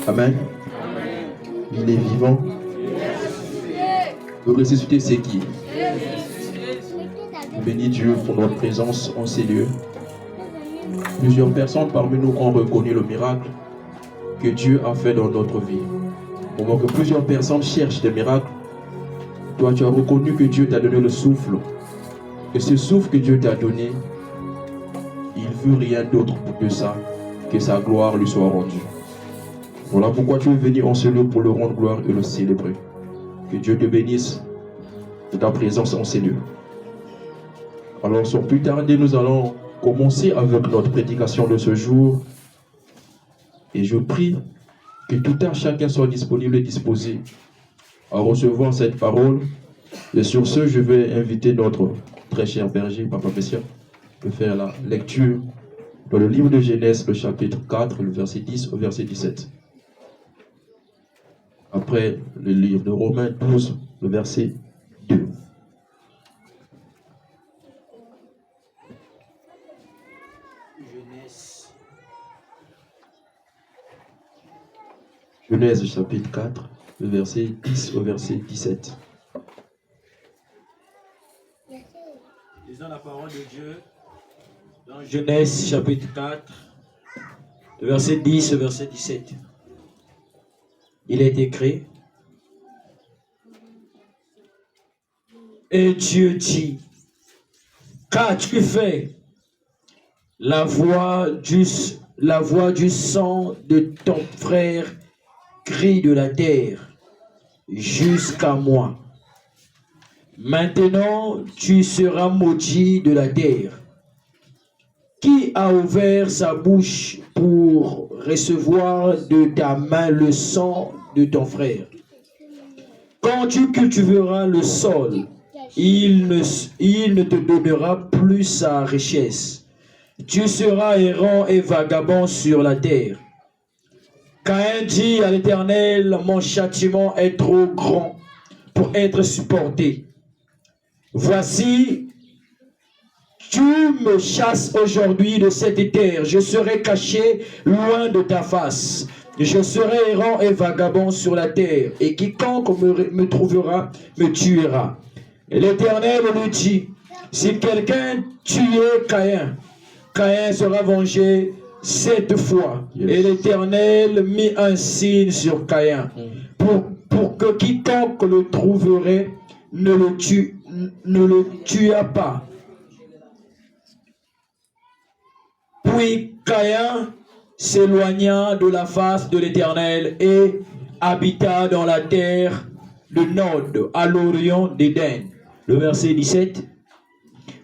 Amen. Il est vivant. Le ressuscité, c'est qui? Bénis Dieu pour notre présence en ces lieux. Plusieurs personnes parmi nous ont reconnu le miracle que Dieu a fait dans notre vie. Au moment que plusieurs personnes cherchent des miracles, toi tu as reconnu que Dieu t'a donné le souffle. Et ce souffle que Dieu t'a donné, il ne veut rien d'autre que ça, que sa gloire lui soit rendue. Voilà pourquoi tu es venu en ce lieu pour le rendre gloire et le célébrer. Que Dieu te bénisse de ta présence en ces lieux. Alors sans plus tarder, nous allons commencer avec notre prédication de ce jour. Et je prie que tout un chacun soit disponible et disposé à recevoir cette parole. Et sur ce, je vais inviter notre très cher berger, Papa Messia, de faire la lecture dans le livre de Genèse, le chapitre 4, le verset 10 au verset 17. Après le livre de Romains 12, le verset 2. Genèse chapitre 4, le verset 10 au verset 17. Lisons la parole de Dieu dans Genèse chapitre 4, le verset 10 au verset 17. Il est écrit: Et Dieu dit, qu'as-tu fait? La voix du sang de ton frère crie de la terre jusqu'à moi. Maintenant, tu seras maudit de la terre. Qui a ouvert sa bouche pour recevoir de ta main le sang de ton frère? Quand tu cultiveras le sol, il ne te donnera plus sa richesse. Tu seras errant et vagabond sur la terre. Caïn dit à l'Éternel, mon châtiment est trop grand pour être supporté. Voici, tu me chasses aujourd'hui de cette terre. Je serai caché loin de ta face. Je serai errant et vagabond sur la terre. Et quiconque me trouvera me tuera. Et l'Éternel lui dit, si quelqu'un tuait Caïn, Caïn sera vengé 7 fois. Yes. Et l'Éternel mit un signe sur Caïn pour que quiconque le trouverait ne le tua pas. Puis Caïn s'éloigna de la face de l'Éternel et habita dans la terre de Nod, à l'orient d'Éden. Le verset 17.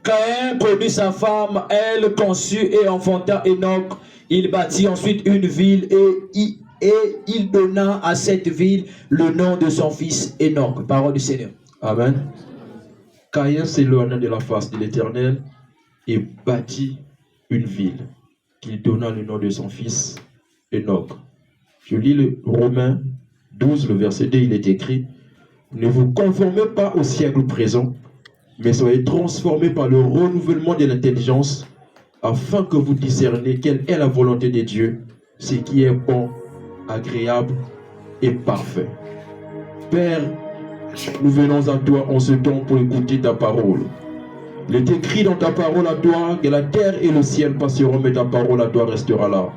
Caïn connut sa femme, elle conçut et enfanta Enoch. Il bâtit ensuite une ville et il donna à cette ville le nom de son fils Enoch. Parole du Seigneur. Amen. Caïn s'éloigna de la face de l'Éternel et bâtit une ville qu'il donna le nom de son fils Enoch. Je lis le Romains 12, le verset 2, il est écrit: ne vous conformez pas au siècle présent, mais soyez transformés par le renouvellement de l'intelligence, afin que vous discerniez quelle est la volonté de Dieu, ce qui est bon, agréable et parfait. Père, nous venons à toi en ce temps pour écouter ta parole. Il est écrit dans ta parole à toi que la terre et le ciel passeront, mais ta parole à toi restera là.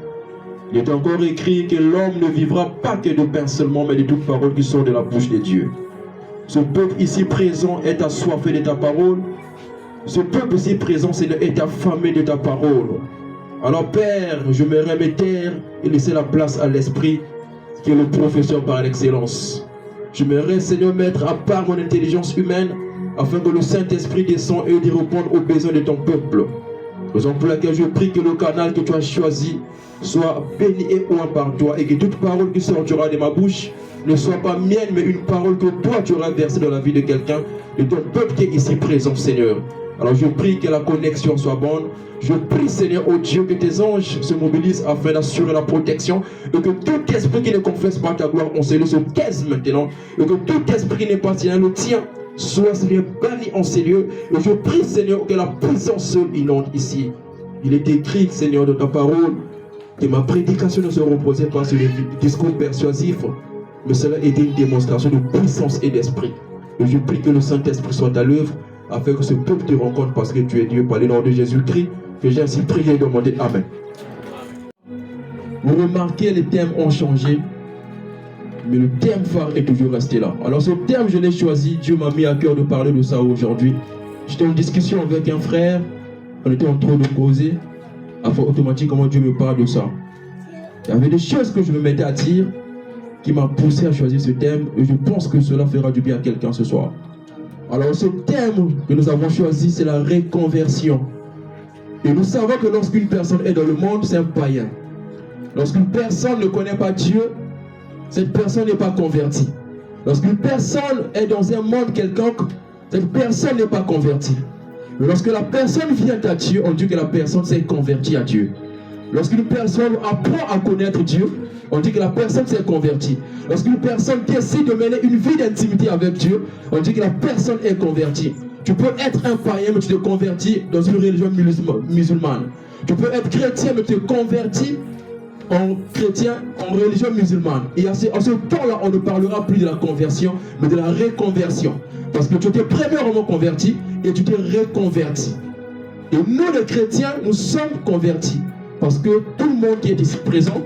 Il est encore écrit que l'homme ne vivra pas que de pain seulement, mais de toute parole qui sort de la bouche de Dieu. Ce peuple ici présent est assoiffé de ta parole. Ce peuple ici présent est affamé de ta parole. Alors Père, je me remets terre et laisser la place à l'Esprit qui est le professeur par l'excellence. Je me reste, Seigneur, mettre à part mon intelligence humaine afin que le Saint-Esprit descende et d'y répondre aux besoins de ton peuple. Raison pour laquelle je prie que le canal que tu as choisi soit béni et oint par toi et que toute parole qui sortira de ma bouche ne soit pas mienne, mais une parole que toi tu auras versée dans la vie de quelqu'un, de ton peuple qui est ici présent, Seigneur. Alors je prie que la connexion soit bonne. Je prie, Seigneur, oh Dieu, que tes anges se mobilisent afin d'assurer la protection et que tout esprit qui ne confesse pas ta gloire, on se taise maintenant. Et que tout esprit qui n'est pas, Seigneur, le tien, soit, Seigneur, banni en ces lieux. Et je prie, Seigneur, que la puissance seule inonde ici. Il est écrit, Seigneur, de ta parole, que ma prédication ne se reposait pas sur les discours persuasifs, mais cela était une démonstration de puissance et d'esprit. Et je prie que le Saint-Esprit soit à l'œuvre afin que ce peuple te rencontre parce que tu es Dieu par le nom de Jésus-Christ, que j'ai ainsi prié et demandé Amen. Vous remarquez, les thèmes ont changé, mais le thème phare est toujours resté là. Alors ce thème, je l'ai choisi, Dieu m'a mis à cœur de parler de ça aujourd'hui. J'étais en discussion avec un frère, on était en train de causer, enfin automatiquement Dieu me parle de ça. Il y avait des choses que je me mettais à dire qui m'a poussé à choisir ce thème et je pense que cela fera du bien à quelqu'un ce soir. Alors ce thème que nous avons choisi, c'est la reconversion. Et nous savons que lorsqu'une personne est dans le monde, c'est un païen. Lorsqu'une personne ne connaît pas Dieu, cette personne n'est pas convertie. Lorsqu'une personne est dans un monde quelconque, cette personne n'est pas convertie. Mais lorsque la personne vient à Dieu, on dit que la personne s'est convertie à Dieu. Lorsqu'une personne apprend à connaître Dieu, on dit que la personne s'est convertie. Lorsqu'une personne décide de mener une vie d'intimité avec Dieu, on dit que la personne est convertie. Tu peux être un païen, mais tu te convertis dans une religion musulmane. Tu peux être chrétien, mais tu te convertis en chrétien, en religion musulmane. Et à ce temps-là, on ne parlera plus de la conversion, mais de la reconversion. Parce que tu t'es premièrement converti et tu t'es reconverti. Et nous, les chrétiens, nous sommes convertis. Parce que tout le monde qui est ici présent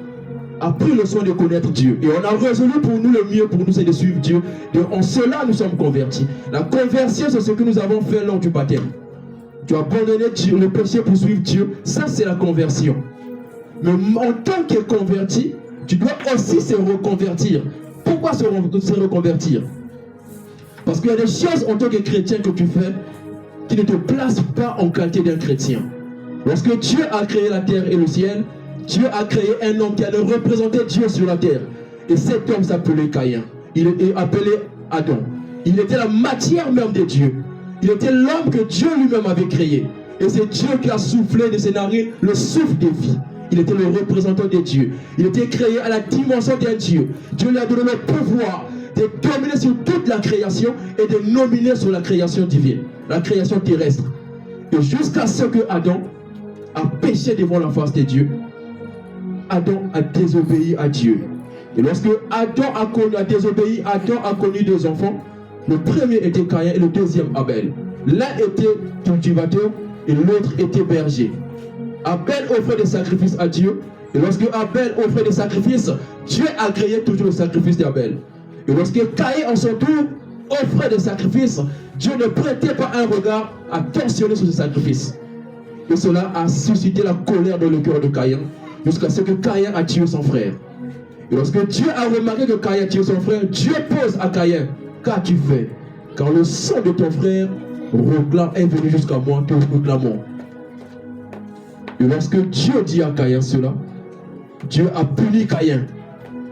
a pris le soin de connaître Dieu. Et on a résolu pour nous, le mieux pour nous, c'est de suivre Dieu. Et en cela, nous sommes convertis. La conversion, c'est ce que nous avons fait lors du baptême. Tu as abandonné Dieu, le péché pour suivre Dieu. Ça, c'est la conversion. Mais en tant que converti, tu dois aussi se reconvertir. Pourquoi se reconvertir? Parce qu'il y a des choses en tant que chrétien que tu fais qui ne te placent pas en qualité d'un chrétien. Lorsque Dieu a créé la terre et le ciel, Dieu a créé un homme qui allait représenter Dieu sur la terre. Et cet homme s'appelait Caïn. Il est appelé Adam. Il était la matière même de Dieu. Il était l'homme que Dieu lui-même avait créé. Et c'est Dieu qui a soufflé de ses narines le souffle de vie. Il était le représentant de Dieu. Il était créé à la dimension d'un Dieu. Dieu lui a donné le pouvoir de dominer sur toute la création et de nominer sur la création divine, la création terrestre. Et jusqu'à ce que Adam a péché devant la face de Dieu, Adam a désobéi à Dieu. Et lorsque Adam a désobéi, Adam a connu deux enfants. Le premier était Caïn et le deuxième Abel. L'un était cultivateur et l'autre était berger. Abel offrait des sacrifices à Dieu. Et lorsque Abel offrait des sacrifices, Dieu agréait toujours le sacrifice d'Abel. Et lorsque Caïn en son tour offrait des sacrifices, Dieu ne prêtait pas un regard attentionné sur ces sacrifices. Et cela a suscité la colère dans le cœur de Caïn, jusqu'à ce que Caïn a tué son frère. Et lorsque Dieu a remarqué que Caïn a tué son frère, Dieu pose à Caïn: qu'as-tu fait? Car le sang de ton frère est venu jusqu'à moi, te réclamons. Et lorsque Dieu dit à Caïn cela, Dieu a puni Caïn.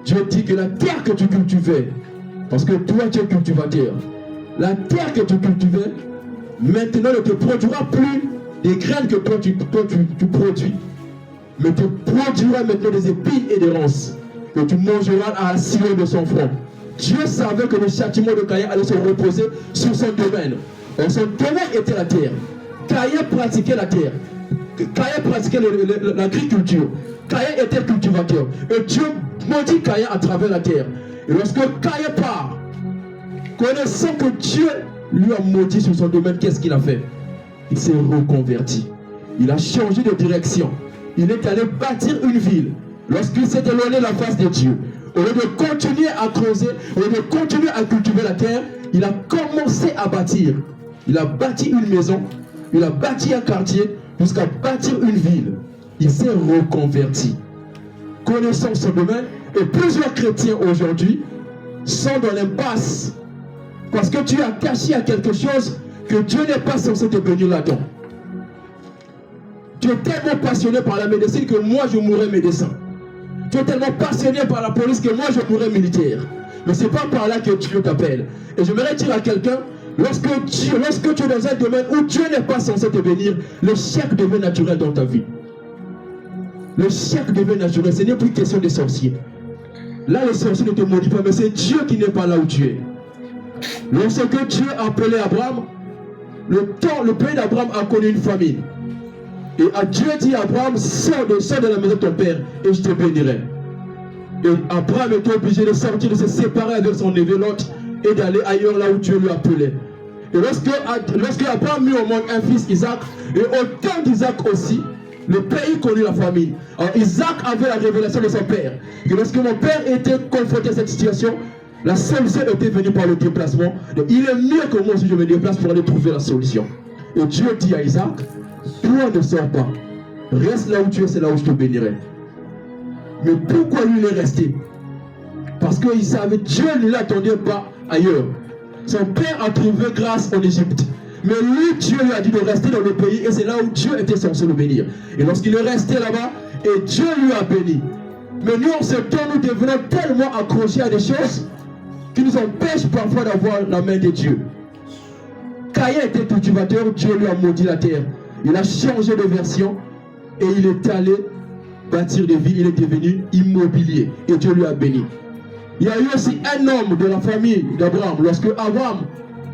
Dieu dit que la terre que tu cultivais, parce que toi tu es cultivateur, la terre que tu cultivais, maintenant ne te produira plus des graines que toi tu produis, mais tu produiras maintenant des épines et des ronces, que tu mangeras à la sillon de son front. Dieu savait que le châtiment de Caïn allait se reposer sur son domaine. Et son domaine était la terre. Caïn pratiquait la terre. Caïn pratiquait l'agriculture. Caïn était cultivateur. Et Dieu maudit Caïn à travers la terre. Et lorsque Caïn part, connaissant que Dieu lui a maudit sur son domaine, qu'est-ce qu'il a fait? Il s'est reconverti. Il a changé de direction. Il est allé bâtir une ville. Lorsqu'il s'est éloigné de la face de Dieu, au lieu de continuer à creuser, au lieu de continuer à cultiver la terre, il a commencé à bâtir. Il a bâti une maison, il a bâti un quartier, jusqu'à bâtir une ville. Il s'est reconverti. Connaissant son domaine, et plusieurs chrétiens aujourd'hui sont dans l'impasse parce que tu as caché à quelque chose que Dieu n'est pas censé te bénir là-dedans. Tu es tellement passionné par la médecine que moi je mourrai médecin. Tu es tellement passionné par la police que moi je mourrai militaire. Mais ce n'est pas par là que Dieu t'appelle. Et j'aimerais dire à quelqu'un, lorsque tu es dans un domaine où Dieu n'est pas censé te bénir, le chèque devient naturel dans ta vie. Le chèque devient naturel, ce n'est plus question des sorciers. Là, les sorciers ne te maudissent pas, mais c'est Dieu qui n'est pas là où tu es. Lorsque Dieu a appelé Abraham, le pays d'Abraham a connu une famine. Et Dieu dit à Abraham, sors de la maison de ton père et je te bénirai. Et Abraham était obligé de sortir, de se séparer avec son neveu Lot et d'aller ailleurs là où Dieu lui appelait. Et lorsque Abraham mit au monde un fils, Isaac, et au temps d'Isaac aussi, le pays connut la famine. Alors Isaac avait la révélation de son père. Et lorsque mon père était confronté à cette situation, la solution était venue par le déplacement. Donc il est mieux que moi si je me déplace pour aller trouver la solution. Et Dieu dit à Isaac, toi ne sors pas. Reste là où tu es, c'est là où je te bénirai. Mais pourquoi lui il est resté? Parce qu'il savait, Dieu ne l'attendait pas ailleurs. Son père a trouvé grâce en Égypte. Mais lui, Dieu lui a dit de rester dans le pays et c'est là où Dieu était censé le bénir. Et lorsqu'il est resté là-bas, et Dieu lui a béni. Mais nous, en ce temps, nous devenons tellement accrochés à des choses qui nous empêchent parfois d'avoir la main de Dieu. Caïn était cultivateur, Dieu lui a maudit la terre. Il a changé de version et il est allé bâtir des villes, il est devenu immobilier et Dieu lui a béni. Il y a eu aussi un homme de la famille d'Abraham. Lorsque Abraham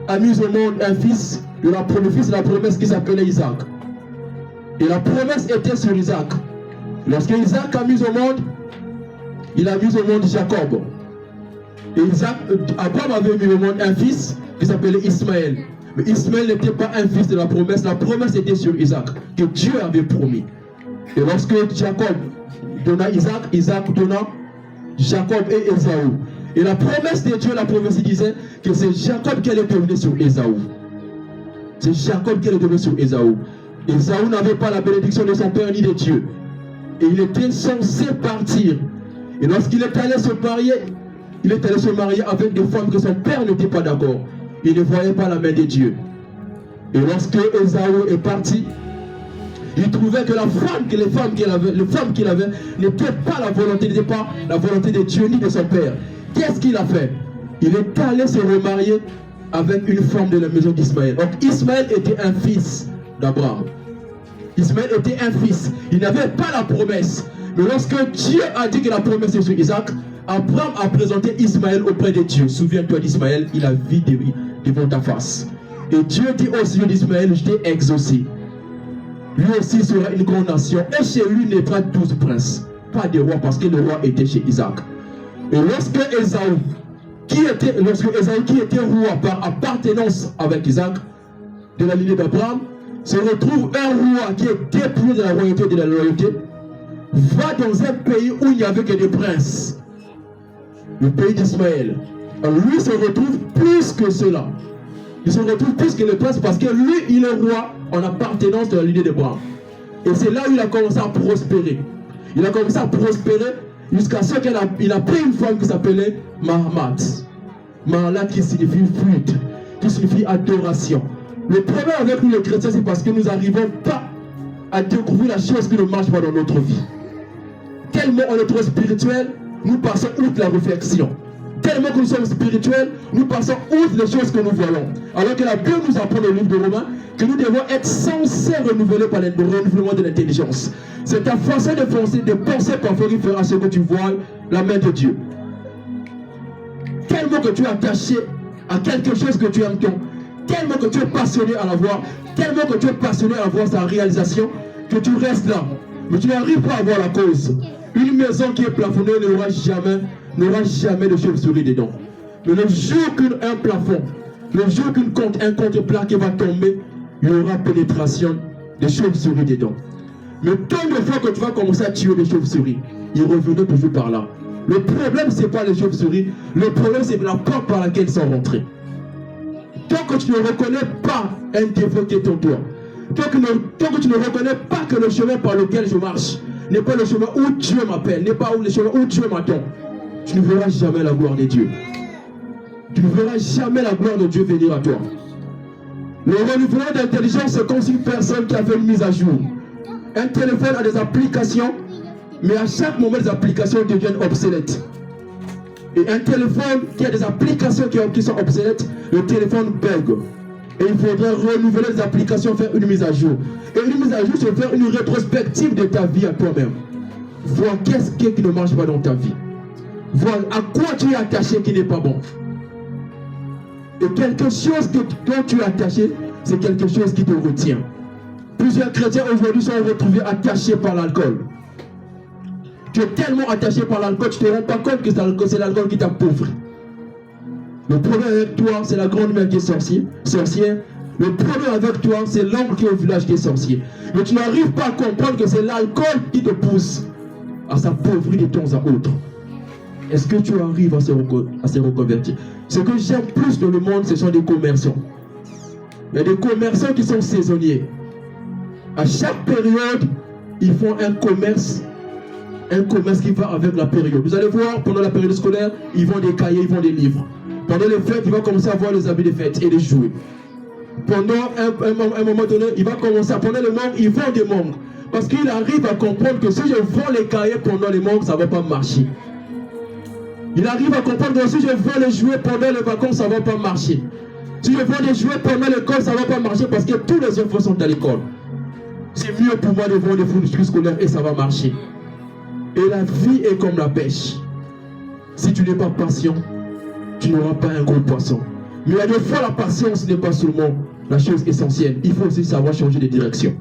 a mis au monde un fils, le fils de la promesse qui s'appelait Isaac. Et la promesse était sur Isaac. Lorsque Isaac a mis au monde, il a mis au monde Jacob. Et Abraham avait mis au monde un fils qui s'appelait Ismaël. Mais Ismaël n'était pas un fils de la promesse était sur Isaac, que Dieu avait promis. Et lorsque Jacob donna Isaac, Isaac donna Jacob et Ésaü. Et la promesse de Dieu, la prophétie disait que c'est Jacob qui allait devenir sur Ésaü. C'est Jacob qui allait devenir sur Ésaü. Ésaü n'avait pas la bénédiction de son père ni de Dieu. Et il était censé partir. Et lorsqu'il est allé se marier, il est allé se marier avec des femmes que son père n'était pas d'accord. Il ne voyait pas la main de Dieu. Et lorsque Ésaü est parti, il trouvait que les femmes qu'il avait n'étaient pas la volonté, n'étaient pas la volonté de Dieu ni de son père. Qu'est-ce qu'il a fait? Il est allé se remarier avec une femme de la maison d'Ismaël. Donc Ismaël était un fils d'Abraham. Ismaël était un fils. Il n'avait pas la promesse. Mais lorsque Dieu a dit que la promesse est sur Isaac, Abraham a présenté Ismaël auprès de Dieu. Souviens-toi d'Ismaël, il a vu devant ta face. Et Dieu dit au sujet d'Ismaël, je t'ai exaucé. Lui aussi sera une grande nation. Et chez lui naîtra 12 princes. Pas de roi, parce que le roi était chez Isaac. Et lorsque Ésaü, qui était roi par appartenance avec Isaac, de la lignée d'Abraham, se retrouve un roi qui est dépouillé de la royauté et de la loyauté, va dans un pays où il n'y avait que des princes. Le pays d'Ismaël. Lui se retrouve plus que cela. Il se retrouve plus que les princes parce que lui, il est roi en appartenance de la lignée d'Abraham. Et c'est là où il a commencé à prospérer. Il a commencé à prospérer jusqu'à ce qu'il a pris une femme qui s'appelait Mahamat. Mahalat qui signifie flûte, qui signifie adoration. Le problème avec nous les chrétiens, c'est parce que nous n'arrivons pas à découvrir la chose qui ne marche pas dans notre vie. Tellement on est trop spirituel, nous passons outre la réflexion. Tellement que nous sommes spirituels, nous passons outre les choses que nous voyons. Alors que la Bible nous apprend dans le livre de Romains que nous devons être censés renouveler par le renouvellement de l'intelligence. C'est ta façon de penser parfois qui fera ce que tu vois la main de Dieu. Tellement que tu es attaché à quelque chose que tu aimes tant, tellement que tu es passionné à la voir, tellement que tu es passionné à voir sa réalisation, que tu restes là. Mais tu n'arrives pas à voir la cause. Une maison qui est plafonnée n'aura jamais de chauve-souris dedans. Mais le jour qu'un plafond, le jour un contreplaqué va tomber, il y aura pénétration des chauves-souris dedans. Mais tant de fois que tu vas commencer à tuer les chauves-souris, ils reviennent toujours par là. Le problème, ce n'est pas les chauves-souris, le problème, c'est la porte par laquelle ils sont rentrés. Tant que tu ne reconnais pas un défaut qui est en toi, tant que tu ne reconnais pas que le chemin par lequel je marche n'est pas le chemin où Dieu m'appelle, n'est pas le chemin où Dieu m'attend, tu ne verras jamais la gloire de Dieu. Tu ne verras jamais la gloire de Dieu venir à toi. Le renouvellement d'intelligence, c'est comme si une personne qui a fait une mise à jour. Un téléphone a des applications, mais à chaque moment, les applications deviennent obsolètes. Et un téléphone qui a des applications qui sont obsolètes, le téléphone bug. Et il faudrait renouveler les applications, faire une mise à jour. Et une mise à jour, c'est faire une rétrospective de ta vie à toi-même. Voir qu'est-ce qui ne marche pas dans ta vie. Voir à quoi tu es attaché qui n'est pas bon. Et quelque chose dont tu es attaché, c'est quelque chose qui te retient. Plusieurs chrétiens aujourd'hui sont retrouvés attachés par l'alcool. Tu es tellement attaché par l'alcool, tu ne te rends pas compte que c'est l'alcool qui t'appauvrit. Le problème avec toi, c'est la grand-mère qui est sorcière. Le problème avec toi, c'est l'oncle qui est au village qui est sorcier. Mais tu n'arrives pas à comprendre que c'est l'alcool qui te pousse à s'appauvrir de temps à autre. Est-ce que tu arrives à se reconvertir? Ce que j'aime plus dans le monde, ce sont des commerçants. Il y a des commerçants qui sont saisonniers. À chaque période, ils font un commerce qui va avec la période. Vous allez voir, pendant la période scolaire, ils vendent des cahiers, ils vendent des livres. Pendant les fêtes, il va commencer à voir les habits des fêtes et les jouets. Pendant un moment donné, il va commencer à prendre les mangues, il vend des mangues. Parce qu'il arrive à comprendre que si je vends les cahiers pendant les mangues, ça ne va pas marcher. Il arrive à comprendre que si je vends les jouets pendant les vacances, ça ne va pas marcher. Si je vends les jouets pendant l'école, ça ne va pas marcher parce que tous les enfants sont à l'école. C'est mieux pour moi de vendre des fournitures scolaires et ça va marcher. Et la vie est comme la pêche. Si tu n'es pas patient, tu n'auras pas un gros poisson. Mais il y a des fois, la patience n'est pas seulement la chose essentielle. Il faut aussi savoir changer de direction.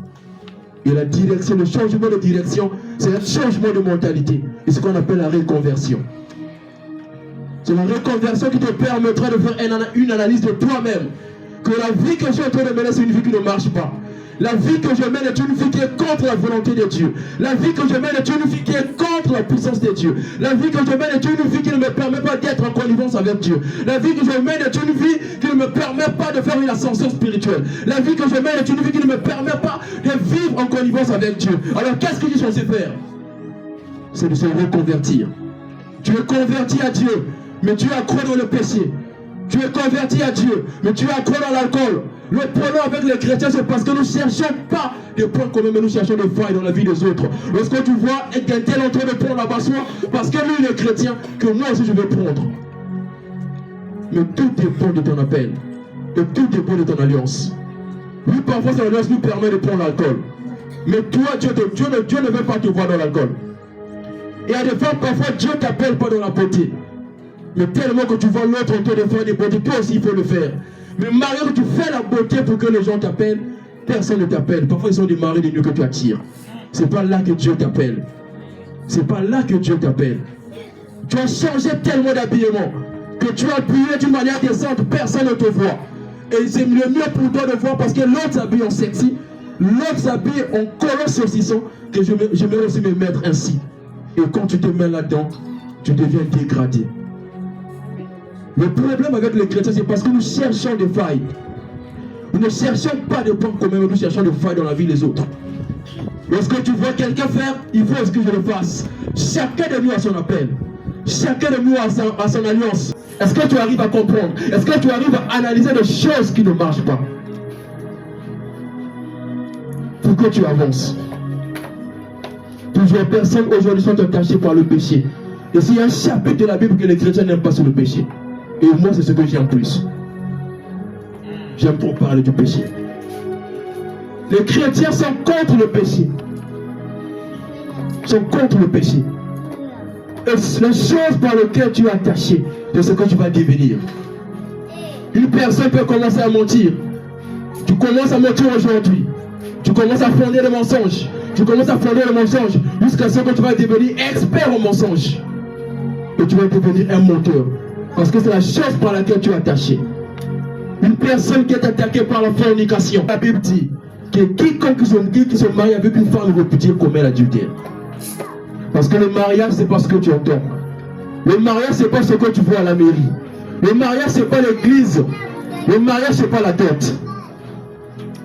Et la direction, le changement de direction, c'est un changement de mentalité. Et ce qu'on appelle la reconversion. C'est la reconversion qui te permettra de faire une analyse de toi-même. Que la vie que je suis en train de mener, c'est une vie qui ne marche pas. La vie que je mène est une vie qui est contre la volonté de Dieu. La vie que je mène est une vie qui est contre la puissance de Dieu. La vie que je mène est une vie qui ne me permet pas d'être en connivence avec Dieu. La vie que je mène est une vie qui ne me permet pas de faire une ascension spirituelle. La vie que je mène est une vie qui ne me permet pas de vivre en connivence avec Dieu. Alors qu'est-ce que je suis censé faire? C'est de se reconvertir. Tu es converti à Dieu, mais tu es accro dans le péché. Tu es converti à Dieu, mais tu es accro dans l'alcool. Le problème avec les chrétiens, c'est parce que nous ne cherchons pas des points communs, mais nous cherchons des failles dans la vie des autres. Lorsque tu vois un tel en train de prendre la passoire, parce que lui il est chrétien, que moi aussi je vais prendre. Mais tout dépend de ton appel. Et tout dépend de ton alliance. Lui, parfois, son alliance nous permet de prendre l'alcool. Mais toi, Dieu ne veut pas te voir dans l'alcool. Et à des fois, parfois, Dieu ne t'appelle pas dans la beauté. Mais tellement que tu vois l'autre en train de faire des beautés, toi aussi il faut le faire. Mais malgré que tu fais la beauté pour que les gens t'appellent, personne ne t'appelle. Parfois ils sont des maris des lieux que tu attires. C'est pas là que Dieu t'appelle. C'est pas là que Dieu t'appelle. Tu as changé tellement d'habillement que tu as habillé d'une manière décente, personne ne te voit. Et c'est le mieux pour toi de voir parce que l'autre s'habille en sexy, l'autre s'habille en collant saucisson, que je vais aussi me mettre ainsi. Et quand tu te mets là-dedans, tu deviens dégradé. Le problème avec les chrétiens, c'est parce que nous cherchons des failles. Nous ne cherchons pas de points communs, mais nous cherchons des failles dans la vie des autres. Lorsque tu vois quelqu'un faire, il faut que je le fasse. Chacun de nous a son appel. Chacun de nous a son alliance. Est-ce que tu arrives à comprendre? Est-ce que tu arrives à analyser des choses qui ne marchent pas? Pour que tu avances. Plusieurs personnes aujourd'hui sont attachées par le péché. Et s'il y a un chapitre de la Bible que les chrétiens n'aiment pas, c'est le péché. Et moi, c'est ce que j'aime plus. J'aime trop parler du péché. Les chrétiens sont contre le péché. Sont contre le péché. Et les choses par lesquelles tu es attaché, de ce que tu vas devenir. Une personne peut commencer à mentir. Tu commences à mentir aujourd'hui. Tu commences à fonder le mensonge. Tu commences à fonder le mensonge jusqu'à ce que tu vas devenir expert en mensonge. Et tu vas devenir un menteur. Parce que c'est la chose par laquelle tu es attaché. Une personne qui est attaquée par la fornication. La Bible dit que quiconque qui se marie avec une femme répudiée commet l'adultère. Parce que le mariage, c'est pas ce que tu entends. Le mariage, c'est pas ce que tu vois à la mairie. Le mariage, c'est pas l'église. Le mariage, c'est pas la dot.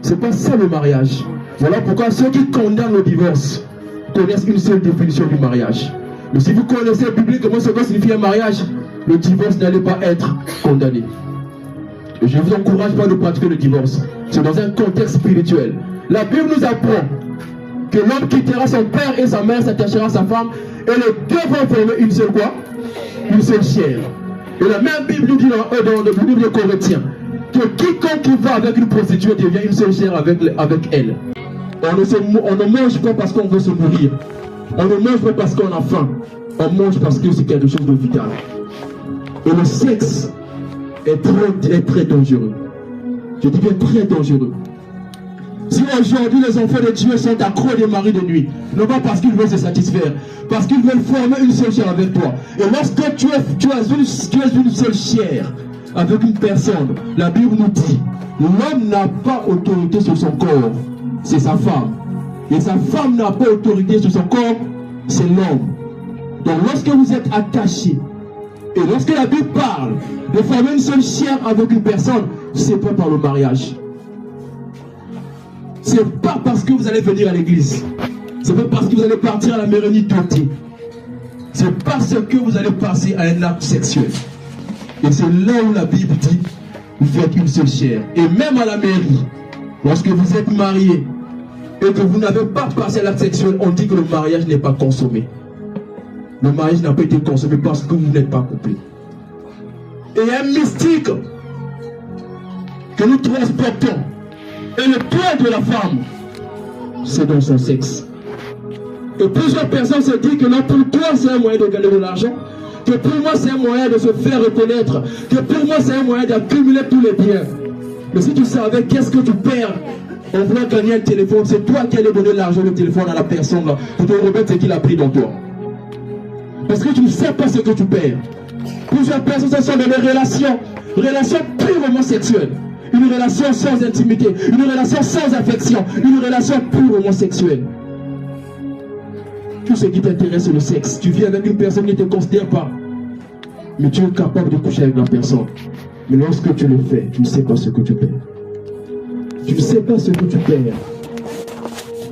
C'est pas ça le mariage. Voilà pourquoi ceux qui condamnent le divorce connaissent une seule définition du mariage. Mais si vous connaissez bibliquement ce que signifie un mariage, le divorce n'allait pas être condamné. Et je ne vous encourage pas de pratiquer le divorce. C'est dans un contexte spirituel. La Bible nous apprend que l'homme quittera son père et sa mère, s'attachera à sa femme, et les deux vont former une seule quoi? Une seule chair. Et la même Bible nous dit dans le livre de Corinthiens que quiconque qui va avec une prostituée devient une seule chair avec elle. On ne mange pas parce qu'on veut se nourrir. On ne mange pas parce qu'on a faim. On mange parce que c'est quelque chose de vital. Et le sexe est très dangereux. Je dis bien très dangereux. Si aujourd'hui les enfants de Dieu sont accros des maris de nuit, non pas parce qu'ils veulent se satisfaire, parce qu'ils veulent former une seule chair avec toi. Et lorsque tu es une seule chair avec une personne, la Bible nous dit, l'homme n'a pas autorité sur son corps, c'est sa femme. Et sa femme n'a pas autorité sur son corps, c'est l'homme. Donc lorsque vous êtes attachés, et lorsque la Bible parle de former une seule chair avec une personne, c'est pas par le mariage. C'est pas parce que vous allez venir à l'église. C'est pas parce que vous allez partir à la mérénité. C'est parce que vous allez passer à un acte sexuel. Et c'est là où la Bible dit, vous faites une seule chair. Et même à la mairie, lorsque vous êtes marié et que vous n'avez pas passé à l'acte sexuel, on dit que le mariage n'est pas consommé. Le mariage n'a pas été consommé parce que vous n'êtes pas couplé. Et un mystique que nous transportons, et le toit de la femme, c'est dans son sexe. Et plusieurs personnes se disent que non, pour toi c'est un moyen de gagner de l'argent, que pour moi c'est un moyen de se faire reconnaître, que pour moi c'est un moyen d'accumuler tous les biens. Mais si tu savais qu'est-ce que tu perds en voulant gagner un téléphone, c'est toi qui allais donner l'argent, le téléphone à la personne là, pour te remettre ce qu'il a pris dans toi. Parce que tu ne sais pas ce que tu perds. Plusieurs personnes se sont dans des relations purement sexuelles. Une relation sans intimité, une relation sans affection, une relation purement sexuelle. Tout ce qui t'intéresse c'est le sexe. Tu vis avec une personne qui ne te considère pas, mais tu es capable de coucher avec la personne. Mais lorsque tu le fais, tu ne sais pas ce que tu perds. Tu ne sais pas ce que tu perds.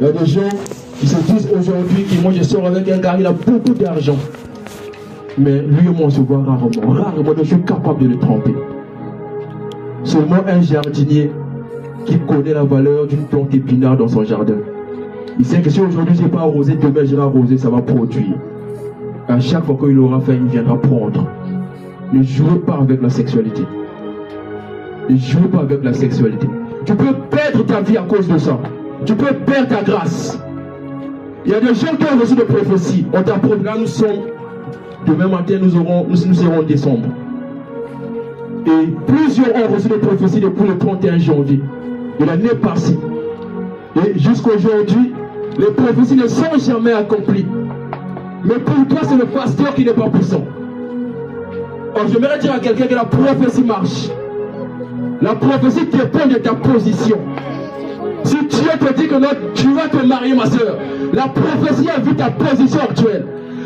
Il y a des gens qui se disent aujourd'hui que moi je sors avec un gars, il a beaucoup d'argent. Mais lui et moi on se voit rarement. Rarement, je suis capable de le tromper. Seulement un jardinier qui connaît la valeur d'une plante épinard dans son jardin. Il sait que si aujourd'hui je n'ai pas arrosé, demain je vais arroser, ça va produire. À chaque fois qu'il aura fait, il viendra prendre. Ne jouez pas avec la sexualité. Ne jouez pas avec la sexualité. Tu peux perdre ta vie à cause de ça. Tu peux perdre ta grâce. Il y a des gens qui ont reçu des prophéties. On t'apprend, là nous sommes, demain matin nous serons en décembre. Et plusieurs ont reçu des prophéties depuis le 31 janvier de l'année passée. Et jusqu'à aujourd'hui, les prophéties ne sont jamais accomplies. Mais pour toi, c'est le pasteur qui n'est pas puissant. Or, j'aimerais dire à quelqu'un que la prophétie marche. La prophétie dépend de ta position. Si Dieu te dit que non, tu vas te marier, ma soeur, la prophétie a vu ta position actuelle.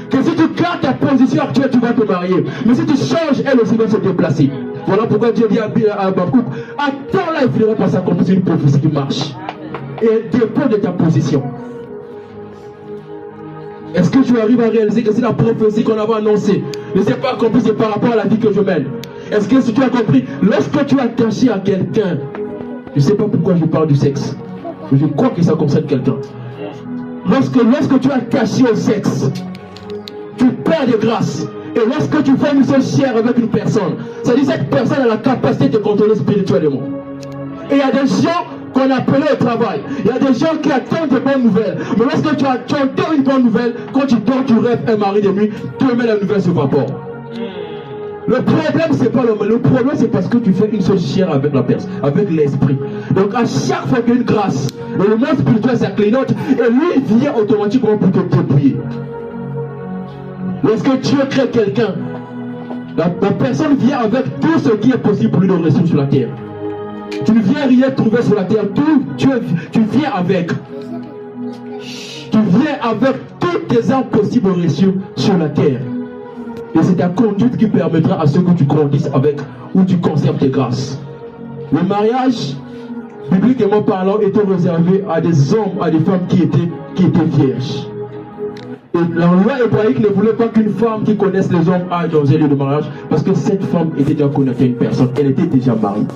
Que si tu gardes ta position actuelle, tu vas te marier. Mais si tu changes, elle aussi va se déplacer. Voilà pourquoi Dieu dit à Habakkuk, attends là, il faudrait pas s'accomplir, c'est une prophétie qui marche. Et elle dépend de ta position. Est-ce que tu arrives à réaliser que c'est la prophétie qu'on avait annoncée ne s'est pas accomplie, c'est par rapport à la vie que je mène? Est-ce que si tu as compris, lorsque tu es attaché à quelqu'un, je ne sais pas pourquoi je parle du sexe, mais je crois que ça concerne quelqu'un. Lorsque tu es attaché au sexe, tu perds de grâce. Et lorsque tu fais une seule chair avec une personne, ça dit que cette personne a la capacité de contrôler spirituellement. Et il y a des gens qu'on appelait au travail. Il y a des gens qui attendent de bonnes nouvelles. Mais lorsque tu entends une bonne nouvelle, quand tu dors, tu rêves un mari de nuit, demain la nouvelle se vapore. Le problème, c'est pas l'homme. Le problème, c'est parce que tu fais une seule chair avec la personne, avec l'esprit. Donc à chaque fois qu'il y a une grâce, le monde spirituel, ça clignote et lui, il vient automatiquement pour te dépouiller. Lorsque Dieu crée quelqu'un, la personne vient avec tout ce qui est possible pour lui de rester sur la terre. Tu ne viens rien trouver sur la terre, tu viens avec. Tu viens avec toutes tes armes possibles reçues sur la terre. Et c'est ta conduite qui permettra à ce que tu grandisses avec ou tu conserves tes grâces. Le mariage, bibliquement parlant, était réservé à des hommes, à des femmes qui étaient vierges. Et la loi hébraïque ne voulait pas qu'une femme qui connaisse les hommes aille dans un lieu de mariage, parce que cette femme était déjà connectée à une personne, elle était déjà mariée.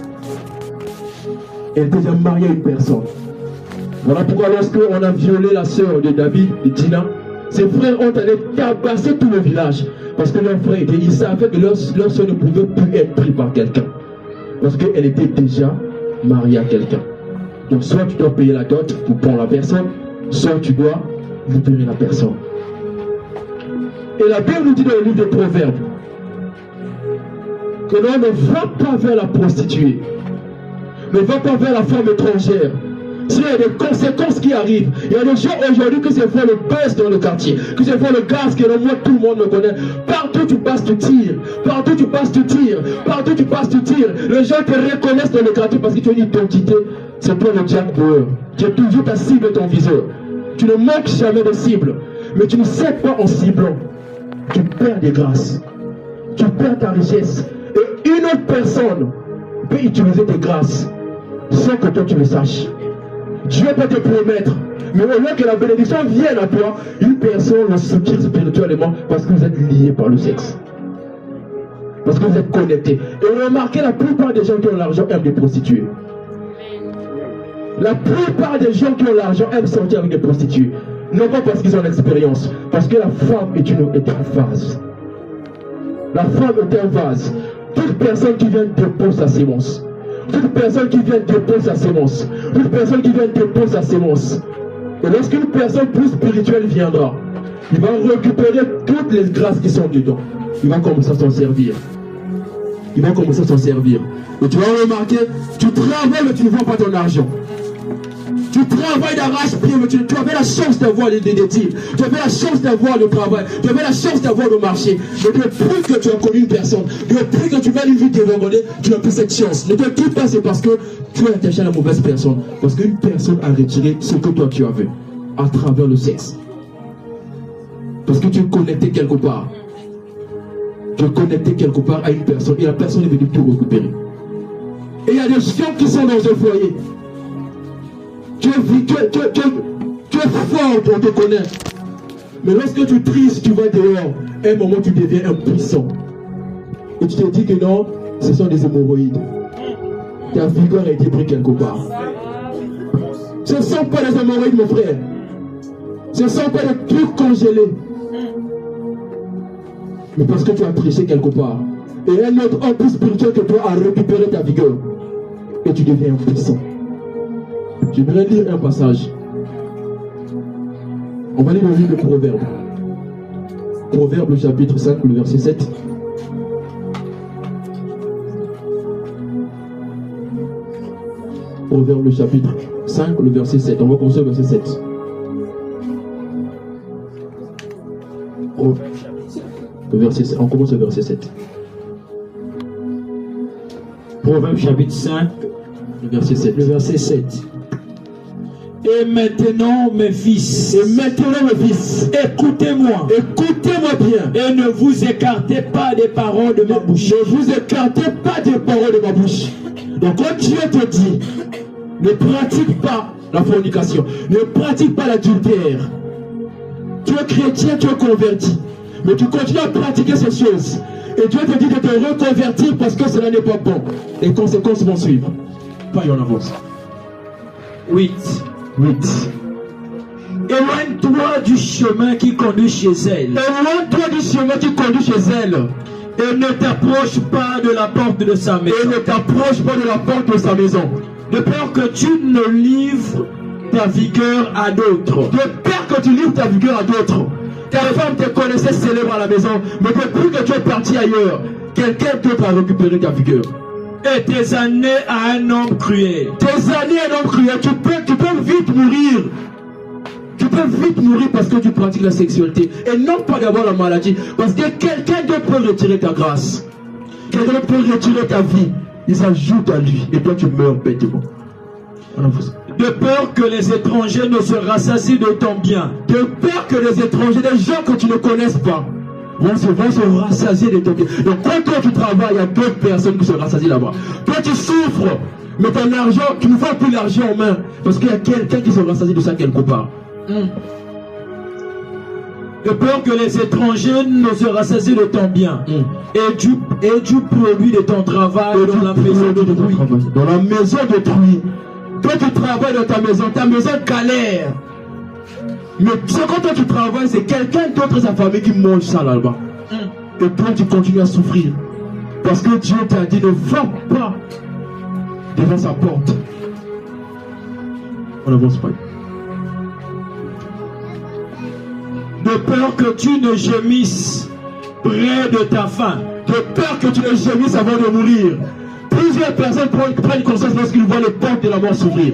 Elle était déjà mariée à une personne. Voilà pourquoi lorsqu'on a violé la sœur de David, de Dina, ses frères ont allé tabasser tout le village. Parce que leurs frères, ils savaient que leur sœur ne pouvait plus être prise par quelqu'un. Parce qu'elle était déjà mariée à quelqu'un. Donc soit tu dois payer la dot pour prendre la personne, soit tu dois libérer la personne. Et la Bible nous dit dans le livre de Proverbes que l'on ne va pas vers la prostituée, ne va pas vers la femme étrangère. il y a des conséquences qui arrivent. Il y a des gens aujourd'hui qui se font le buzz dans le quartier, qui se font le gaz, que moi tout le monde me connaît. Partout tu passes, tu tires. Partout tu passes, tu tires. Partout tu passes, tu tires. Les gens te reconnaissent dans le quartier parce que tu as une identité. C'est toi le Jack Bauer. Tu es toujours ta cible, ton viseur. Tu ne manques jamais de cible. Mais tu ne sais pas en ciblant. Tu perds des grâces. Tu perds ta richesse. Et une autre personne peut utiliser tes grâces sans que toi tu le saches. Dieu peut te promettre, mais au lieu que la bénédiction vienne à toi, une personne le soutient spirituellement parce que vous êtes liés par le sexe. Parce que vous êtes connectés. Et remarquez, la plupart des gens qui ont l'argent aiment des prostituées. La plupart des gens qui ont l'argent aiment sortir avec des prostituées. Non pas parce qu'ils ont l'expérience, parce que la femme est un vase. La femme est un vase. Toute personne qui vient dépose sa sémence. Toute personne qui vient dépose sa sémence. Toute personne qui vient dépose sa sémence. Et lorsqu'une personne plus spirituelle viendra, il va récupérer toutes les grâces qui sont dedans. Il va commencer à s'en servir. Il va commencer à s'en servir. Et tu vas remarquer, tu travailles mais tu ne vois pas ton argent. Tu travailles d'arrache-pied, mais tu avais la chance d'avoir les titres. Tu avais la chance d'avoir le travail. Tu avais la chance d'avoir le marché. Mais depuis que tu as connu une personne, depuis que tu vas une vie dévangonnée, tu n'as plus cette chance. Ne te quitte pas, c'est parce que tu as attaché à la mauvaise personne. Parce qu'une personne a retiré ce que toi tu avais à travers le sexe. Parce que tu es connecté quelque part. Tu es connecté quelque part à une personne et la personne est venue tout récupérer. Et il y a des gens qui sont dans un foyer. Tu es fort, on te connaît. Mais lorsque tu tristes, tu vas dehors. À un moment, tu deviens impuissant. Et tu te dis que non, ce sont des hémorroïdes. Ta vigueur a été prise quelque part. Ce ne sont pas des hémorroïdes, mon frère. Ce ne sont pas des trucs congelés. Mais parce que tu as triché quelque part. Et un autre homme plus spirituel que toi a récupéré ta vigueur. Et tu deviens impuissant. J'aimerais lire un passage. On va lire le livre de Proverbes. Proverbes, le chapitre 5, le verset 7. Proverbes, le chapitre 5, le verset 7. On va commencer au verset 7. Le verset 7. On commence au verset 7. Proverbes, chapitre 5, le verset 7. Le verset 7. Et maintenant, mes fils, écoutez-moi bien, et ne vous écartez pas des paroles de ma bouche. Ne vous écartez pas des paroles de ma bouche. Donc quand Dieu te dit, ne pratique pas la fornication, ne pratique pas l'adultère. Tu es chrétien, tu es converti, mais tu continues à pratiquer ces choses. Et Dieu te dit de te reconvertir parce que cela n'est pas bon. Les conséquences vont suivre. Pas y en avance. 8. 8. Éloigne-toi du chemin qui conduit chez elle. Éloigne-toi du chemin qui conduit chez elle. Et ne t'approche pas de la porte de sa maison. Et ne t'approche pas de la porte de sa maison. De peur que tu ne livres ta vigueur à d'autres. De peur que tu livres ta vigueur à d'autres. Ta femme te connaissait célèbre à la maison, mais depuis que tu es parti ailleurs, quelqu'un d'autre a récupéré ta vigueur. Et tes années à un homme cruel. Tes années à un homme cruel, tu peux vite mourir. Tu peux vite mourir parce que tu pratiques la sexualité. Et non pas d'avoir la maladie. Parce que quelqu'un d'autre peut retirer ta grâce. Quelqu'un d'autre peut retirer ta vie. Il s'ajoute à lui. Et toi tu meurs bêtement. De peur que les étrangers ne se rassasient de ton bien. De peur que les étrangers, des gens que tu ne connais pas, vont se rassasier de ton bien. Donc quand toi tu travailles, il y a d'autres personnes qui se rassasient là-bas. Toi tu souffres, mais ton argent, tu ne vois plus l'argent en main. Parce qu'il y a quelqu'un qui se rassasie de ça quelque part. De peur que les étrangers ne se rassasient de ton bien. Et du produit de ton travail dans la maison d'autrui. Dans la maison d'autrui. Toi tu travailles dans ta maison galère. Mais ce quand toi tu travailles, c'est quelqu'un d'autre de sa famille qui mange ça là-bas. Et toi tu continues à souffrir. Parce que Dieu t'a dit ne va pas devant sa porte. On avance pas. De peur que tu ne gémisses près de ta faim. De peur que tu ne gémisses avant de mourir. Plusieurs personnes prennent conscience lorsqu'ils voient les portes de la mort s'ouvrir.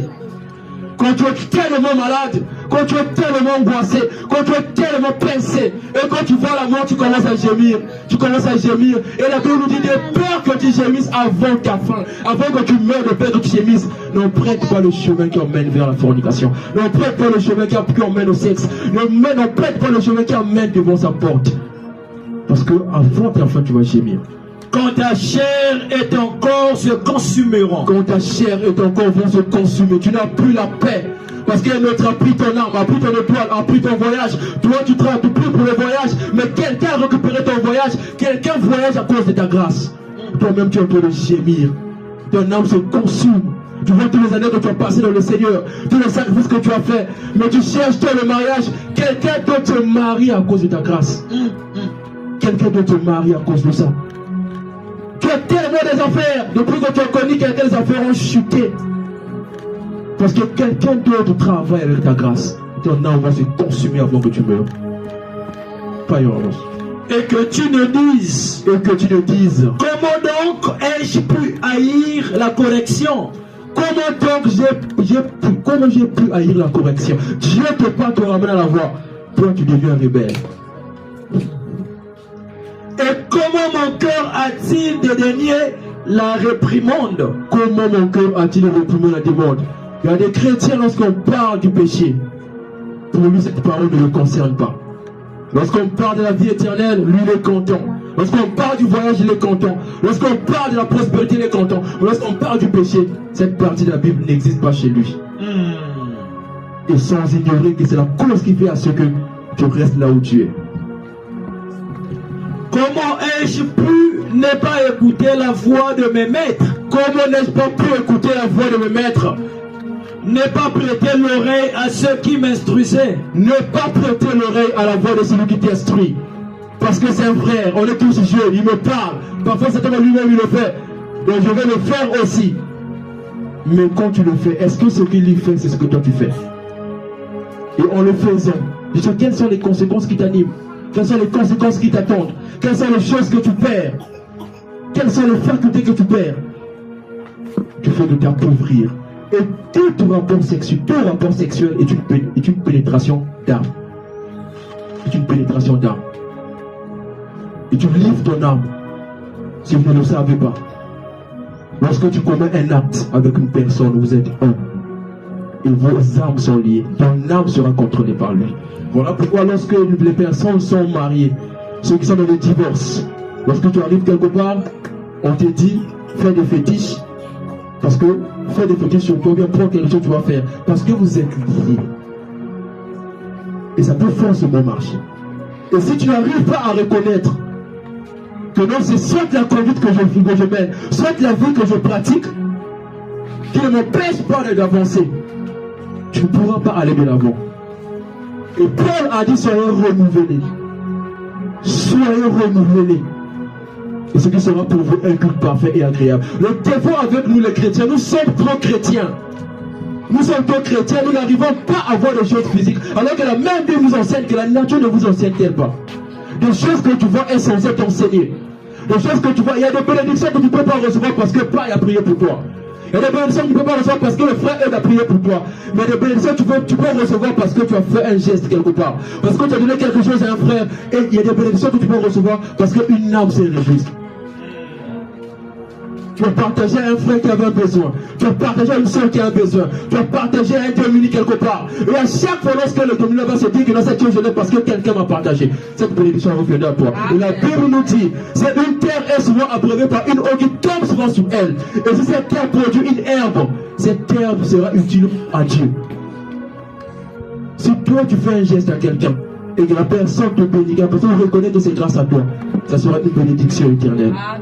Quand quand tu es tellement malade, quand tu es tellement angoissé, quand tu es tellement pincé, et quand tu vois la mort, tu commences à gémir. Tu commences à gémir. Et la Bible nous dit de peur que tu gémisses avant ta fin, avant que tu meurs, de peur que tu gémisses. N'emprunte pas le chemin qui emmène vers la fornication. N'emprunte pas le chemin qui emmène au sexe. N'emprunte pas le chemin qui emmène devant sa porte. Parce que avant ta fin, tu vas gémir. Quand ta chair et ton corps se consumeront. Quand ta chair et ton corps vont se consumer, tu n'as plus la paix. Parce qu'un autre a pris ton âme, a pris ton étoile, a pris ton voyage. Toi, tu travailles plus pour le voyage, mais quelqu'un a récupéré ton voyage. Quelqu'un voyage à cause de ta grâce. Toi-même, tu es en train de gémir. Ton âme se consume. Tu vois toutes les années que tu as passées dans le Seigneur, tous les sacrifices que tu as fait, mais tu cherches toi le mariage. Quelqu'un doit te marier à cause de ta grâce. Quelqu'un doit te marier à cause de ça. Tu as tellement des affaires. Depuis que tu as connu quelqu'un, les affaires ont chuté. Parce que quelqu'un d'autre travaille avec ta grâce. Ton âme va se consumer avant que tu meurs. Pas une avance. Et que tu ne dises. Comment donc ai-je pu haïr la correction? Comment donc j'ai pu haïr la correction? Dieu ne peut pas te ramener à la voie. Toi, tu deviens rebelle. Et comment mon cœur a-t-il dédaigné la réprimande? Comment mon cœur a-t-il réprimé la demande? Il y a des chrétiens, lorsqu'on parle du péché, pour lui cette parole ne le concerne pas. Lorsqu'on parle de la vie éternelle, lui il est content. Lorsqu'on parle du voyage, il est content. Lorsqu'on parle de la prospérité, il est content. Lorsqu'on parle du péché, cette partie de la Bible n'existe pas chez lui. Et sans ignorer que c'est la cause qui fait à ce que tu restes là où tu es. Comment ai-je pu ne pas écouter la voix de mes maîtres? Comment n'ai-je pas pu écouter la voix de mes maîtres? Ne pas prêter l'oreille à ceux qui m'instruisaient. Ne pas prêter l'oreille à la voix de celui qui t'instruit. Parce que c'est un frère, on est tous jeunes, il me parle. Parfois c'est lui-même il le fait. Donc je vais le faire aussi. Mais quand tu le fais, est-ce que ce qu'il lui fait, c'est ce que toi tu fais? Et en le faisant, déjà quelles sont les conséquences qui t'animent? Quelles sont les conséquences qui t'attendent? Quelles sont les choses que tu perds? Quelles sont les facultés que tu perds? Tu fais de t'appauvrir. Et tout rapport sexuel est une pénétration d'âme. C'est une pénétration d'âme. Et tu livres ton âme. Si vous ne le savez pas. Lorsque tu commets un acte avec une personne, vous êtes un. Et vos âmes sont liées. Ton âme sera contrôlée par lui. Voilà pourquoi lorsque les personnes sont mariées, ceux qui sont dans le divorce, lorsque tu arrives quelque part, on te dit, fais des fétiches. Parce que fais des fétiches sur toi, bien prends quelque chose que tu vas faire. Parce que vous êtes liés. Et ça peut forcément marcher. Et si tu n'arrives pas à reconnaître que non, c'est soit la conduite que je mène, soit la vie que je pratique, qui ne m'empêche pas d'avancer, tu ne pourras pas aller de l'avant. Et Paul a dit, soyez renouvelés. Soyez renouvelés. Et ce qui sera pour vous un culte parfait et agréable. Le défaut avec nous les chrétiens, nous sommes trop chrétiens. Nous sommes trop chrétiens, nous n'arrivons pas à voir des choses physiques. Alors que la même Bible nous enseigne que la nature ne vous enseigne-t-elle pas. Des choses que tu vois est censée t'enseigner. Des choses que tu vois, il y a des bénédictions que tu ne peux pas recevoir parce que Père a prié pour toi. Il y a des bénédictions que tu ne peux pas recevoir parce que le frère a prié pour toi. Mais des bénédictions que tu peux recevoir parce que tu as fait un geste quelque part. Parce que tu as donné quelque chose à un frère. Et il y a des bénédictions que tu peux recevoir parce qu'une âme s'est réjouie. Tu as partagé à un frère qui avait un besoin. Tu as partagé à une soeur qui a un besoin. Tu as partagé à un démuni quelque part. Et à chaque fois lorsque le démuni va se dire que dans cette chose je l'ai parce que quelqu'un m'a partagé, cette bénédiction va revenir à toi. Et la Bible nous dit, c'est une terre est souvent abreuvée par une eau qui tombe souvent sur elle. Et si cette terre produit une herbe, cette herbe sera utile à Dieu. Si toi tu fais un geste à quelqu'un et que la personne te bénit, que la personne reconnaît que c'est grâce à toi, ça sera une bénédiction éternelle. Amen.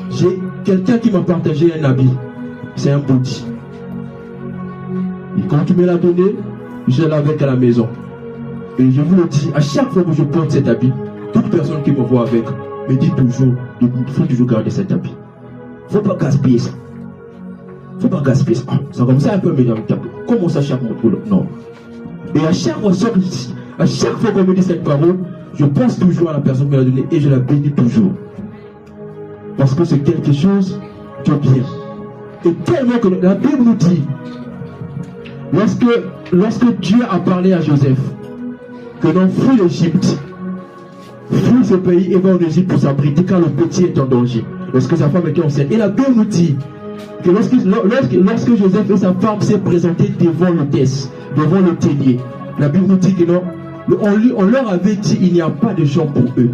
J'ai quelqu'un qui m'a partagé un habit. C'est un body. Et quand tu me l'as donné, je l'ai avec à la maison. Et je vous le dis, à chaque fois que je porte cet habit, toute personne qui me voit avec me dit toujours, il faut toujours garder cet habit. Il ne faut pas gaspiller ça. Il ne faut pas gaspiller ça. Ça comme ça un peu mélange. Comment ça chaque mot? Non. Et à chaque fois qu'on me dit cette parole, je pense toujours à la personne qui me l'a donné et je la bénis toujours. Parce que c'est quelque chose de bien. Et tellement que la Bible nous dit, lorsque Dieu a parlé à Joseph, que non, fuis l'Égypte, fuis ce pays et va en Égypte pour s'abriter car le petit est en danger. Lorsque sa femme était enceinte. Et la Bible nous dit que lorsque Joseph et sa femme s'est présentés devant l'hôtesse, devant le tenier, la Bible nous dit que non, on leur avait dit il n'y a pas de champ pour eux.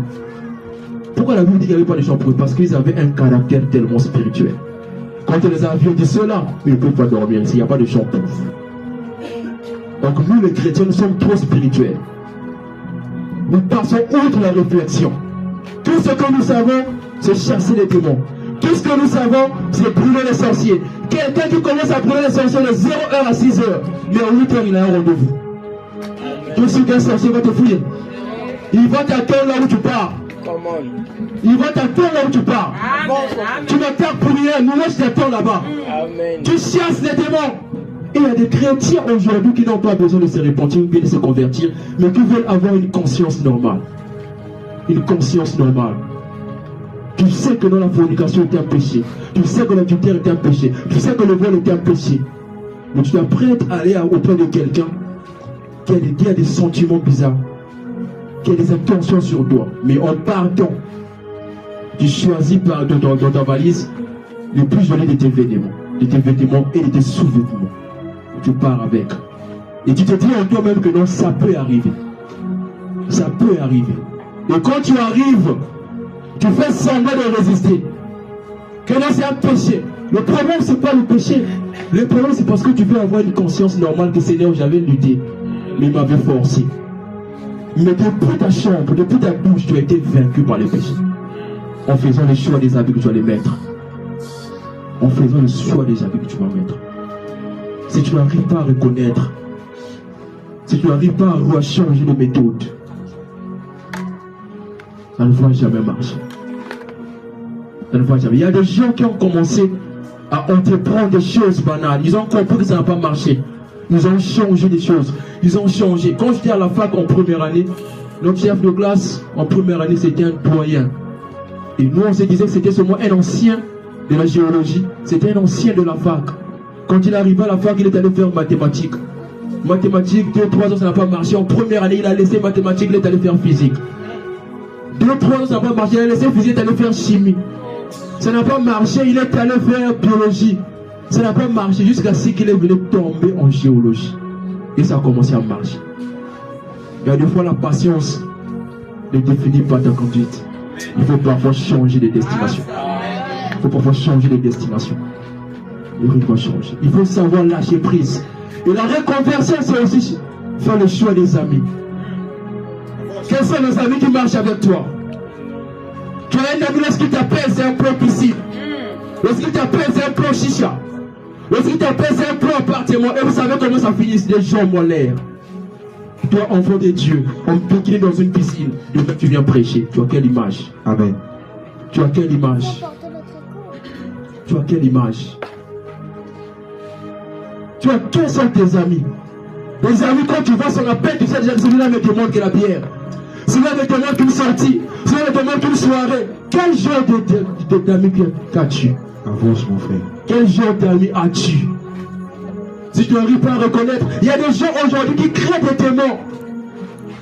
Pourquoi la Bible dit qu'il n'y avait pas de champ pour eux? Parce qu'ils avaient un caractère tellement spirituel. Quand les avions disent cela, ils ne peuvent pas dormir ici, il n'y a pas de champ pour vous. Donc nous les chrétiens, nous sommes trop spirituels. Nous passons outre la réflexion. Tout ce que nous savons, c'est chasser les démons. Tout ce que nous savons, c'est brûler les sorciers. Quelqu'un qui commence à brûler les sorciers de 0h à 6h, mais à 8h, il a un rendez-vous. Tout ce qu'un sorcier va te fuir. Il va t'attendre là où tu pars. Il va t'attendre là où tu pars. Tu n'attends pour rien. Nous, moi, je t'attends là-bas. Tu chasses les démons. Et il y a des chrétiens aujourd'hui qui n'ont pas besoin de se repentir ou bien de se convertir, mais qui veulent avoir une conscience normale. Une conscience normale. Tu sais que dans la fornication est un péché. Tu sais que l'adultère est un péché. Tu sais que le vol est un péché. Mais tu t'apprêtes à aller auprès de quelqu'un qui a des sentiments bizarres, qui a des intentions sur toi. Mais en partant, tu choisis dans ta valise le plus joli de tes vêtements et de tes sous-vêtements. Tu pars avec. Et tu te dis en toi-même que non, ça peut arriver. Ça peut arriver. Et quand tu arrives, tu fais semblant de résister. Que non, c'est un péché. Le problème, c'est pas le péché. Le problème, c'est parce que tu veux avoir une conscience normale que Seigneur, j'avais lutté. Mais il m'avait forcé. Mais depuis ta chambre, depuis ta bouche, tu as été vaincu par les péchés. En faisant les choix des habits que tu vas les mettre. En faisant le choix des habits que tu vas mettre. Si tu n'arrives pas à reconnaître, si tu n'arrives pas à changer de méthode, ça ne va jamais marcher. Ça ne va jamais. Il y a des gens qui ont commencé à entreprendre des choses banales. Ils ont compris que ça n'a pas marché. Ils ont changé des choses. Ils ont changé. Quand j'étais à la fac en première année, notre chef de classe en première année, c'était un doyen. Et nous, on se disait que c'était seulement un ancien de la géologie. C'était un ancien de la fac. Quand il arrivait à la fac, il est allé faire mathématiques. Mathématiques, 2-3 ans, ça n'a pas marché. En première année, il a laissé mathématiques, il est allé faire physique. 2-3 ans, ça n'a pas marché. Il a laissé physique, il est allé faire chimie. Ça n'a pas marché, il est allé faire biologie. Ça n'a pas marché jusqu'à ce qu'il est venu tomber en géologie. Et ça a commencé à marcher. Il y a des fois, la patience ne définit pas ta conduite. Il faut parfois changer de destination. Il faut parfois changer de destination. Il faut changer. Il faut savoir lâcher prise. Et la reconversion, c'est aussi faire le choix des amis. Quels sont les amis qui marchent avec toi? Tu as un ami lorsqu'il t'appelle, c'est un plan piscine. Lorsqu'il t'appelle, c'est un plan chicha. Lorsqu'il t'appelle, c'est un plan appartement. Et vous savez comment ça finit? Des gens molaires. Toi, enfant de Dieu, on peut quitter dans une piscine. Demain, tu viens prêcher. Tu as quelle image? Amen. Tu as quelle image? Tu as quelle image? Tu as quels sont tes amis? Tes amis, quand tu vois son appel, tu sais déjà que celui-là me demande que la bière. Celui-là me demande qu'une sortie. Celui-là me demande qu'une soirée. Quel genre d'amis as-tu? Avance, mon frère. Quel genre d'amis as-tu? Si tu n'arrives pas à reconnaître, il y a des gens aujourd'hui qui créent des démons.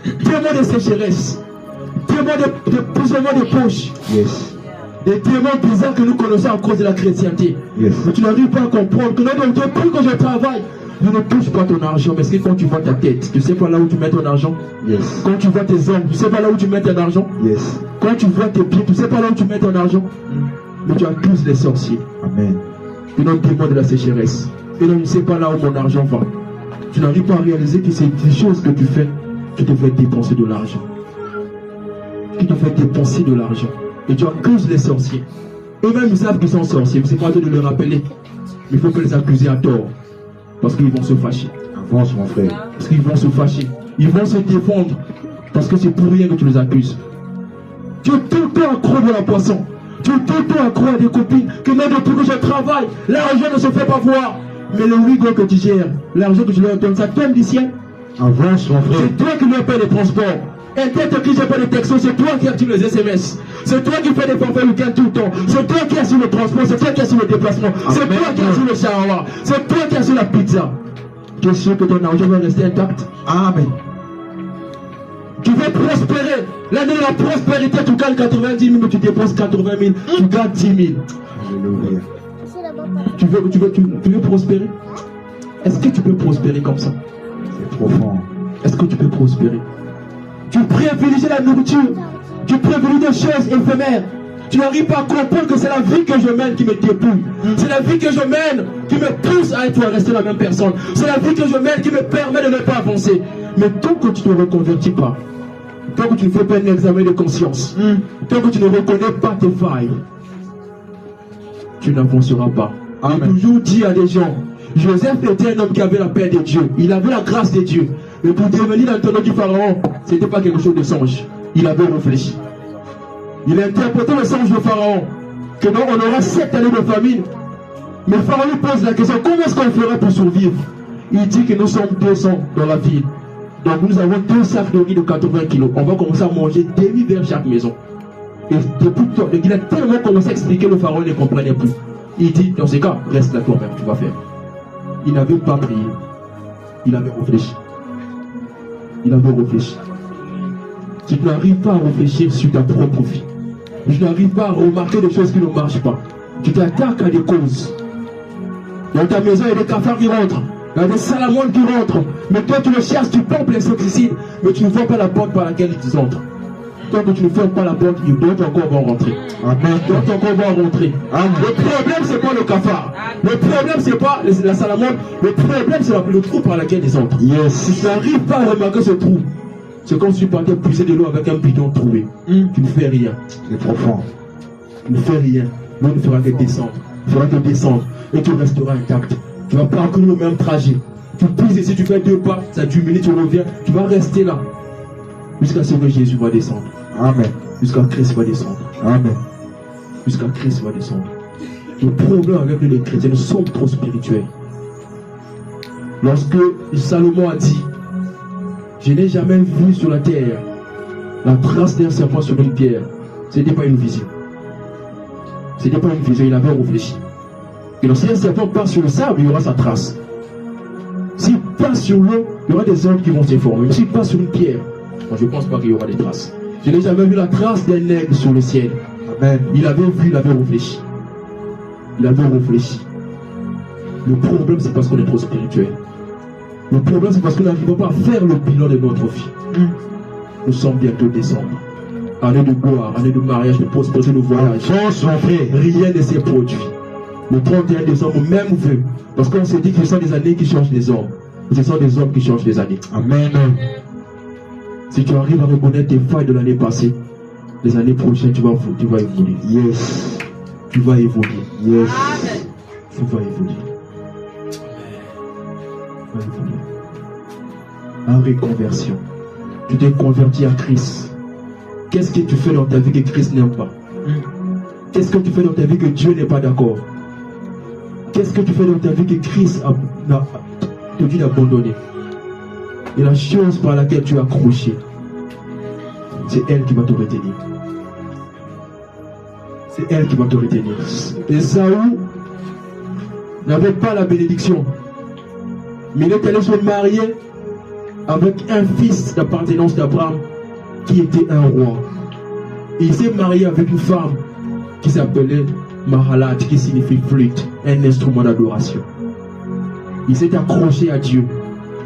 Démons de sécheresse. Démons de poussement de poche. Yes. Des démons bizarres que nous connaissons à cause de la chrétienté. Yes. Mais tu n'arrives pas à comprendre que depuis que je travaille, je ne touche pas ton argent. Mais c'est quand tu vois ta tête, tu sais pas là où tu mets ton argent. Yes. Quand tu vois tes ongles, tu sais pas là où tu mets ton argent. Yes. Quand tu vois tes pieds, tu sais pas là où tu mets ton argent. Mais tu accuses les sorciers. Amen. Et non démons de la sécheresse. Et non, je ne sais pas là où mon argent va. Tu n'arrives pas à réaliser que c'est des choses que tu fais qui te fait dépenser de l'argent. Qui te fait dépenser de l'argent. Et tu accuses les sorciers. Eux-mêmes, ils savent qu'ils sont sorciers. C'est pas à eux de le rappeler. Mais il faut que les accuser à tort. Parce qu'ils vont se fâcher. Avance, mon frère. Parce qu'ils vont se fâcher. Ils vont se défendre. Parce que c'est pour rien que tu les accuses. Tu es tout le temps accro de la poisson. Tu es tout le temps accro à des copines. Que même depuis que je travaille, l'argent ne se fait pas voir. Mais le rigo que tu gères, l'argent que tu leur donnes, ça tombe du ciel. Avance, mon frère. C'est toi qui leur payes les transports. Et toi qui n'as pas les textos, c'est toi qui actives les SMS. C'est toi qui fais des forfaits week-end tout le temps. C'est toi qui assure le transport. C'est toi qui assure le déplacement. C'est toi qui assure le shawarma. C'est toi qui assure la pizza. Tu es sûr que ton argent va rester intact? Amen. Tu veux prospérer. L'année de la prospérité, tu gagnes 90 000, mais tu dépenses 80 000. Tu gagnes 10 000. Alléluia. Tu veux prospérer? Est-ce que tu peux prospérer comme ça? C'est profond. Est-ce que tu peux prospérer? Tu privilégies la nourriture. Tu privilégies des choses éphémères. Tu n'arrives pas à comprendre que c'est la vie que je mène qui me dépouille. C'est la vie que je mène qui me pousse à rester la même personne. C'est la vie que je mène qui me permet de ne pas avancer. Mais tant que tu ne te reconvertis pas, tant que tu ne fais pas un examen de conscience, tant que tu ne reconnais pas tes failles, tu n'avanceras pas. J'ai toujours dit à des gens, Joseph était un homme qui avait la paix de Dieu. Il avait la grâce de Dieu. Mais pour devenir l'intendant du pharaon, ce n'était pas quelque chose de songe. Il avait réfléchi. Il a interprété le songe de pharaon. Que donc on aura 7 années de famine. Mais pharaon lui pose la question, comment est-ce qu'on ferait pour survivre? Il dit que nous sommes 200 dans la ville. Donc nous avons 2 sacs de riz de 80 kilos. On va commencer à manger demi vers chaque maison. Et depuis tout, il a tellement commencé à expliquer, le pharaon ne comprenait plus. Il dit, dans ce cas, reste là toi-même, tu vas faire. Il n'avait pas prié. Il avait réfléchi. Il avait réfléchi. Tu n'arrives pas à réfléchir sur ta propre vie. Tu n'arrives pas à remarquer des choses qui ne marchent pas. Tu t'attaques à des causes. Dans ta maison, il y a des cafards qui rentrent. Il y a des salamandres qui rentrent. Mais toi, tu le cherches, tu pompes les insecticides, mais tu ne vois pas la porte par laquelle ils entrent. Tant que tu ne fermes pas la porte, d'autres encore vont rentrer. D'autres encore vont rentrer. Le problème, c'est pas le cafard. Le problème, c'est pas la salamandre. Le problème, c'est le trou par lequel ils entrent. Si tu n'arrives pas à remarquer ce trou, c'est comme si tu partais puiser de l'eau avec un bidon trouvé. Tu ne fais rien. C'est profond. Tu ne fais rien. L'eau ne fera que descendre. Il fera que descendre. Et tu resteras intact. Tu vas parcourir le même trajet. Tu puises ici, tu fais 2 pas, ça diminue, tu reviens. Tu vas rester là. Jusqu'à ce que Jésus va descendre. Amen. Jusqu'à Christ va descendre. Amen. Jusqu'à Christ va descendre. Le problème avec nous les chrétiens, nous sommes trop spirituels. Lorsque Salomon a dit, je n'ai jamais vu sur la terre la trace d'un serpent sur une pierre, ce n'était pas une vision. Ce n'était pas une vision, il avait réfléchi. Et lorsqu'un serpent passe sur le sable, il y aura sa trace. S'il passe sur l'eau, il y aura des hommes qui vont s'informer. Mais s'il passe sur une pierre, moi je ne pense pas qu'il y aura des traces. Je n'ai jamais vu la trace d'un aigle sur le ciel. Amen. Il avait vu, il avait réfléchi. Il avait réfléchi. Le problème, c'est parce qu'on est trop spirituel. Le problème, c'est parce qu'on n'arrive pas à faire le bilan de notre vie. Nous sommes bientôt décembre. Année de gloire, année de mariage, de prospérité, de voyage. Rien ne s'est produit. Le 31 décembre, même vœu. Parce qu'on s'est dit que ce sont des années qui changent les hommes. Et ce sont des hommes qui changent les années. Amen. Si tu arrives à reconnaître tes failles de l'année passée, les années prochaines, tu vas évoluer. Yes. Tu vas évoluer. Yes. Tu vas évoluer. En reconversion. Tu t'es converti à Christ. Qu'est-ce que tu fais dans ta vie que Christ n'aime pas? Qu'est-ce que tu fais dans ta vie que Dieu n'est pas d'accord? Qu'est-ce que tu fais dans ta vie que Christ te dit d'abandonner? Et la chose par laquelle tu es accroché, c'est elle qui va te retenir. C'est elle qui va te retenir. Esaü n'avait pas la bénédiction. Mais il est allé se marier avec un fils d'appartenance d'Abraham qui était un roi. Et il s'est marié avec une femme qui s'appelait Mahalat, qui signifie flûte, un instrument d'adoration. Il s'est accroché à Dieu.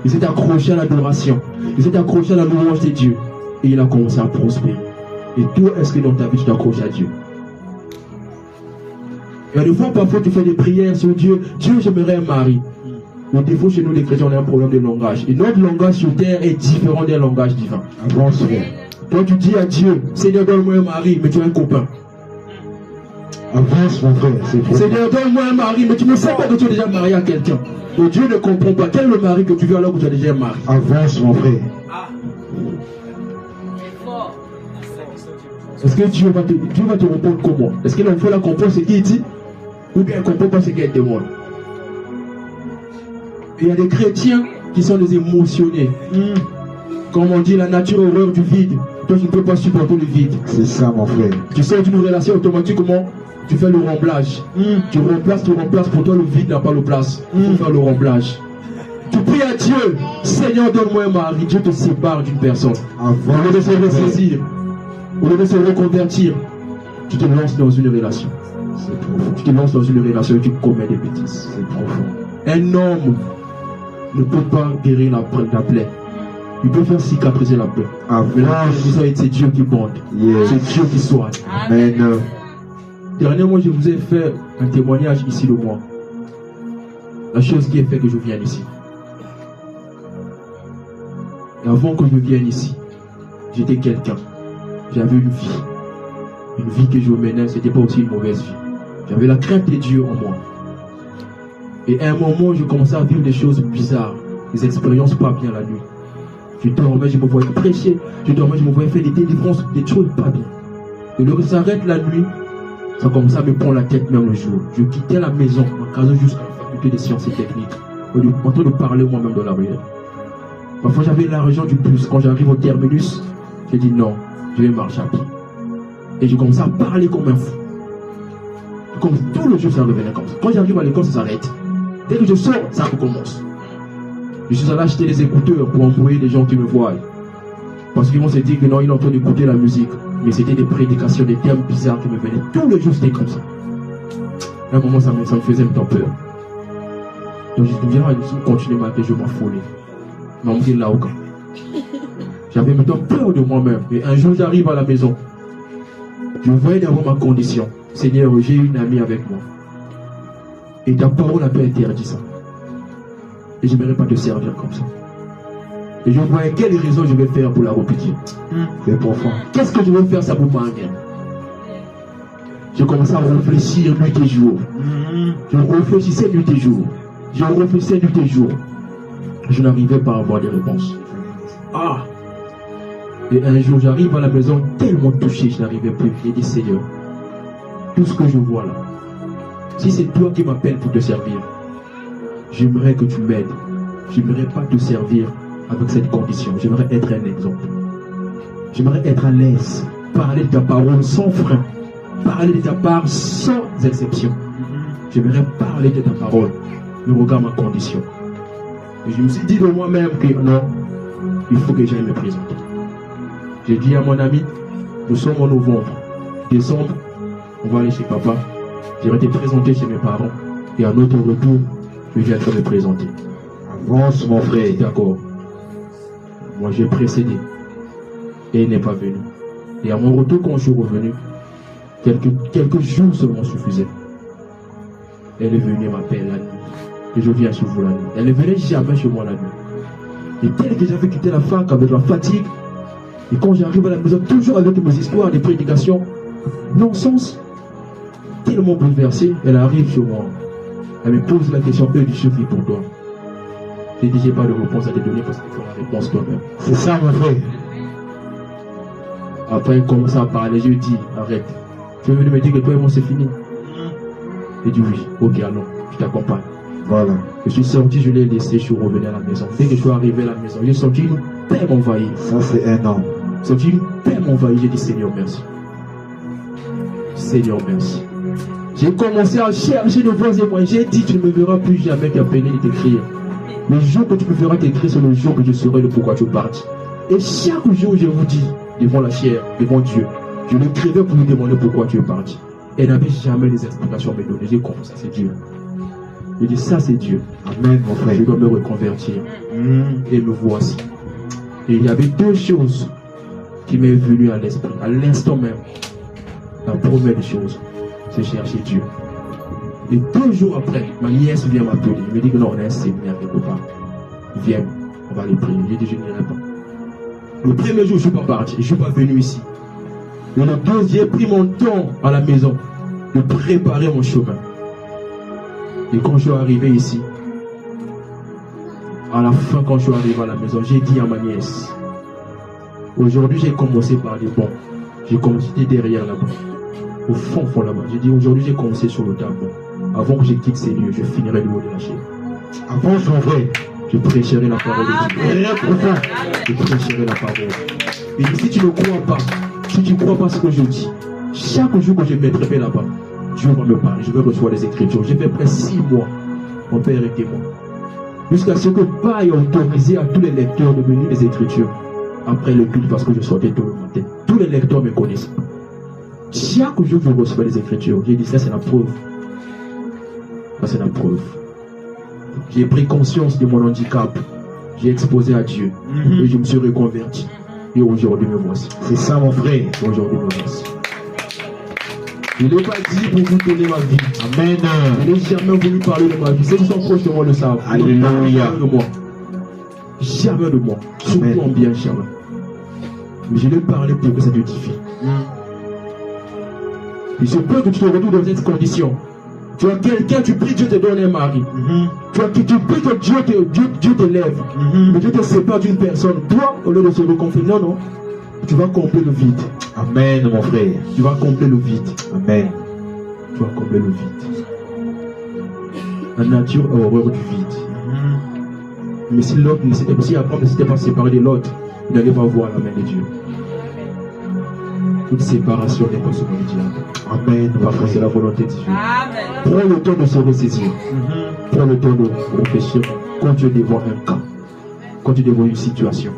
Il s'est accroché à l'adoration. Il s'est accroché à la louange de Dieu. Et il a commencé à prospérer. Et toi, est-ce que dans ta vie, tu t'accroches à Dieu? Il y a des fois, parfois, tu fais des prières sur Dieu. Dieu, j'aimerais un mari. Le défaut chez nous, les chrétiens, on a un problème de langage. Et notre langage sur terre est différent d'un langage divin. Avance, frère. Toi, tu dis à Dieu, Seigneur, donne-moi un mari, mais tu as un copain. Avance, mon frère. Seigneur, donne-moi un mari, mais tu ne sais pas que tu es déjà marié à quelqu'un. Et Dieu ne comprend pas. Quel est le mari que tu veux alors que tu as déjà un mari? Avance, mon frère. Est-ce que Dieu va te répondre comment? Est-ce qu'il faut la comprendre ce qu'il dit? Ou bien elle ne comprend pas ce qu'elle demande? Il y a des chrétiens qui sont des émotionnés. Comme on dit, la nature horreur du vide. Toi, tu ne peux pas supporter le vide. C'est ça, mon frère. Tu sors d'une relation automatiquement, tu fais le remplage. Tu remplaces. Pour toi, le vide n'a pas de place. Il faut faire le remplage. Tu pries à Dieu, Seigneur, donne-moi un mari. Dieu te sépare d'une personne. Au lieu de se ressaisir, au lieu de se reconvertir, tu te lances dans une relation. C'est profond. Tu te lances dans une relation et tu commets des bêtises. C'est profond. Un homme ne peut pas guérir la plaie. Il peut faire cicatriser la plaie. Mais là, c'est Dieu qui bande. Yes. C'est Dieu qui soigne. Amen. Dernièrement, je vous ai fait un témoignage ici de moi. La chose qui a fait que je vienne ici. Et avant que je vienne ici, j'étais quelqu'un. J'avais une vie. Une vie que je menais, ce n'était pas aussi une mauvaise vie. J'avais la crainte de Dieu en moi. Et à un moment, je commençais à vivre des choses bizarres. Des expériences pas bien la nuit. Je dormais, je me voyais prêcher. Je dormais, je me voyais faire des délivrances, des choses pas bien. Et lorsque ça s'arrête la nuit, ça commençait à me prendre la tête même le jour. Je quittais la maison, ma casa jusqu'à la faculté des sciences et techniques, en train de parler moi-même dans la rue. Parfois j'avais l'argent du bus. Quand j'arrive au terminus, j'ai dit non, je vais marcher à pied. Et je commençais à parler comme un fou. Comme tout le jour ça revenait comme ça. Quand j'arrive à l'école, ça s'arrête. Dès que je sors, ça recommence. Je suis allé acheter des écouteurs pour envoyer des gens qui me voient. Parce qu'ils vont se dire que non, ils ont en train d'écouter la musique. Mais c'était des prédications, des termes bizarres qui me venaient. Tout le jour, c'était comme ça. À un moment, ça me faisait un peu peur. Donc je me disais, je vais continuer ma vie, je m'en fous. Mais on me dit là au camp. J'avais maintenant peur de moi-même. Et un jour, j'arrive à la maison. Je voyais d'abord ma condition. Seigneur, j'ai une amie avec moi. Et ta parole a peu interdit ça. Et je n'aimerais pas te servir comme ça. Et je voyais quelle raison je vais faire pour la repudier. C'est profond. Qu'est-ce que je vais faire ça pour m'engager? Je commençais à réfléchir nuit et jour. Je réfléchissais nuit et jour. Je réfléchissais nuit et jour. Je n'arrivais pas à avoir des réponses. Ah! Et un jour, j'arrive à la maison tellement touché, je n'arrivais plus. J'ai dit, Seigneur, tout ce que je vois là, si c'est toi qui m'appelles pour te servir, j'aimerais que tu m'aides. J'aimerais pas te servir avec cette condition. J'aimerais être un exemple. J'aimerais être à l'aise. Parler de ta parole sans frein. Parler de ta part sans exception. J'aimerais parler de ta parole. Mais regarde ma condition. Et je me suis dit de moi-même que non, il faut que j'aille me présenter. J'ai dit à mon ami, nous sommes en novembre. Décembre, on va aller chez papa. Je vais te présenter chez mes parents. Et à notre retour, je viendrai me présenter. Avance, mon frère. D'accord. Moi, j'ai précédé. Et il n'est pas venu. Et à mon retour, quand je suis revenu, quelques jours seulement suffisaient. Elle est venue m'appeler la nuit. Et je viens chez vous la nuit. Elle ne venait jamais chez moi la nuit. Et tel que j'avais quitté la fac avec la fatigue, et quand j'arrive à la maison, toujours avec mes histoires, des prédications, non-sens, tellement bouleversée, elle arrive chez moi. Elle me pose la question, je suis pour toi. J'ai dit, j'ai pas de réponse à te donner parce qu'il faut la réponse toi-même. C'est ça, mon frère. Après, elle commence à parler, je dis, arrête. Tu veux venir me dire que toi et moi c'est fini? J'ai dit oui, ok, allons, je t'accompagne. Voilà. Je suis sorti, je l'ai laissé, je suis revenu à la maison. Dès que je suis arrivé à la maison, j'ai senti une paix m'envahir. Ça, c'est un homme. J'ai senti une paix m'envahir. J'ai dit, Seigneur, merci. Seigneur, merci. J'ai commencé à chercher de voix et moi. J'ai dit, tu ne me verras plus jamais t'appeler et t'écrire. Le jour que tu me feras t'écrire, c'est le jour que je saurai le pourquoi tu es parti. Et chaque jour, je vous dis, devant la chair, devant Dieu, je l'écrivais pour lui demander pourquoi tu es parti. Elle n'avait jamais des explications à me donner. J'ai compris, ça c'est Dieu. Je dis, ça c'est Dieu. Amen, mon frère. Je dois me reconvertir. Et me voici. Et il y avait deux choses qui m'est venues à l'esprit, à l'instant même. La première des choses, c'est chercher Dieu. Et 2 jours après, ma nièce vient m'appeler. Elle me dit que non, on a un séminaire quelque part. Viens, on va aller prier. J'ai dit, je n'irai pas. Le premier jour, je ne suis pas parti. Je ne suis pas venu ici. Et le deuxième, j'ai pris mon temps à la maison de préparer mon chemin. Et quand je suis arrivé ici, à la fin, quand je suis arrivé à la maison, j'ai dit à ma nièce, aujourd'hui j'ai commencé par des bons. J'ai commencé derrière là-bas, au fond là-bas. J'ai dit aujourd'hui j'ai commencé sur le tableau. Avant que je quitte ces lieux, je finirai le haut de la chaîne. Avance, mon frère. Je prêcherai la parole de Dieu. Très profond. Je prêcherai la parole. Et si tu ne crois pas, si tu ne crois pas ce que je dis, chaque jour que je mettrai là-bas, Dieu va me parler. Je vais recevoir les Écritures. J'ai fait près 6 mois. Mon père est témoin. Jusqu'à ce que Père ait autorisé à tous les lecteurs de venir les Écritures. Après le culte, parce que je sortais tôt le matin. Tous les lecteurs me connaissent. Chaque jour, je reçois les Écritures. J'ai dit, ça c'est la preuve. Ça c'est la preuve. J'ai pris conscience de mon handicap. J'ai exposé à Dieu. Et je me suis reconverti. Et aujourd'hui, me voici. C'est ça, mon frère. Aujourd'hui, me voici. Je ne l'ai pas dit pour vous donner ma vie. Amen. Je n'ai jamais voulu parler de ma vie. Ceux qui sont proches de moi le savent. Alléluia. Jamais de moi. Jamais de moi. Surtout en bien, jamais. Mais je l'ai parlé pour que ça te édifie. Il se peut que tu te retrouves dans cette condition. Tu as quelqu'un, tu pries, Dieu te donne un mari. Tu pries que Dieu te lève. Mais Dieu te sépare d'une personne. Toi, au lieu de se reconfiner, non. Tu vas combler le vide. Amen, mon frère. Tu vas combler le vide. Amen. Tu vas combler le vide. La nature a horreur du vide. Mais si l'autre, si Abraham ne s'était pas séparé de l'autre, il n'allait pas voir la main de Dieu. Toute séparation n'est pas sous le diable. Amen. Parfois, c'est la volonté de Dieu. Amen. Prends le temps de se ressaisir. Prends le temps de réfléchir quand tu es devant un cas, quand tu es devant une situation.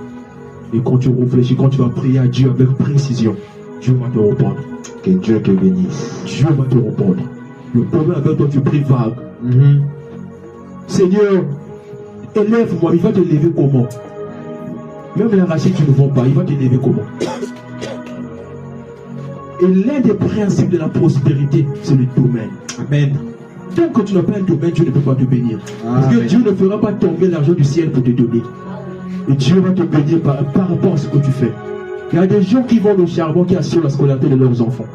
Et quand tu réfléchis, quand tu vas prier à Dieu avec précision, Dieu va te répondre. Que Dieu te bénisse. Dieu va te répondre. Le problème avec toi, tu pries vague. Seigneur, élève-moi. Il va te lever comment? Même l'arachide, tu ne vends pas. Il va te lever comment? Et l'un des principes de la prospérité, c'est le domaine. Amen. Tant que tu n'as pas un domaine, Dieu ne peut pas te bénir. Parce que Amen. Dieu ne fera pas tomber l'argent du ciel pour te donner. Et Dieu va te bénir par rapport à ce que tu fais. Il y a des gens qui vont au charbon, qui assurent la scolarité de leurs enfants,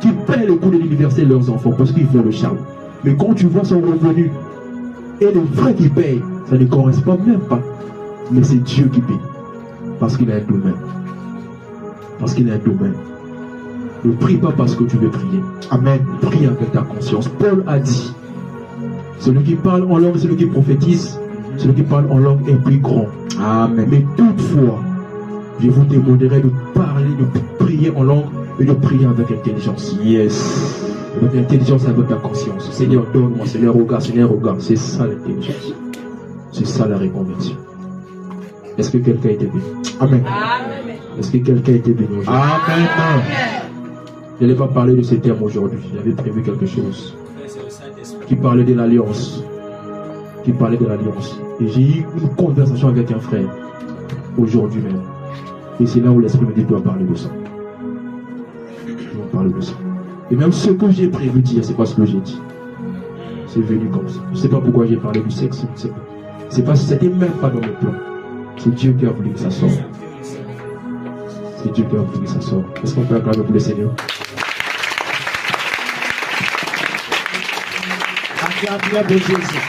qui paient le coût de l'université de leurs enfants parce qu'ils font le charbon. Mais quand tu vois son revenu et les frais qu'il paye, ça ne correspond même pas. Mais c'est Dieu qui paye. Parce qu'il a un domaine. Parce qu'il a un domaine. Ne prie pas parce que tu veux prier. Amen. Prie avec ta conscience. Paul a dit, celui qui parle en langue, celui qui prophétise, celui qui parle en langue est plus grand. Amen. Mais toutefois, je vous demanderai de parler, de prier en langue et de prier avec intelligence. Yes. Avec intelligence, avec ta conscience. Seigneur, donne-moi, Seigneur, regarde, Seigneur, regarde. C'est ça l'intelligence. C'est ça la reconversion. Est-ce que quelqu'un a été béni? Amen. Amen. Est-ce que quelqu'un a été béni aujourd'hui? Amen. Je n'allais pas parler de ce terme aujourd'hui. J'avais prévu quelque chose qui parlait de l'alliance. Qui parlait de l'alliance. Et j'ai eu une conversation avec un frère aujourd'hui même. Et c'est là où l'Esprit me dit, doit parler de ça. Je dois parler de ça. Et même ce que j'ai prévu dire, c'est pas ce que j'ai dit. C'est venu comme ça. Je ne sais pas pourquoi j'ai parlé du sexe. C'était même pas dans mes plans. C'est Dieu qui a voulu que ça sorte. C'est Dieu qui a voulu que ça sorte. Est-ce qu'on peut acclamer pour le Seigneur? Acclamez pour Jésus.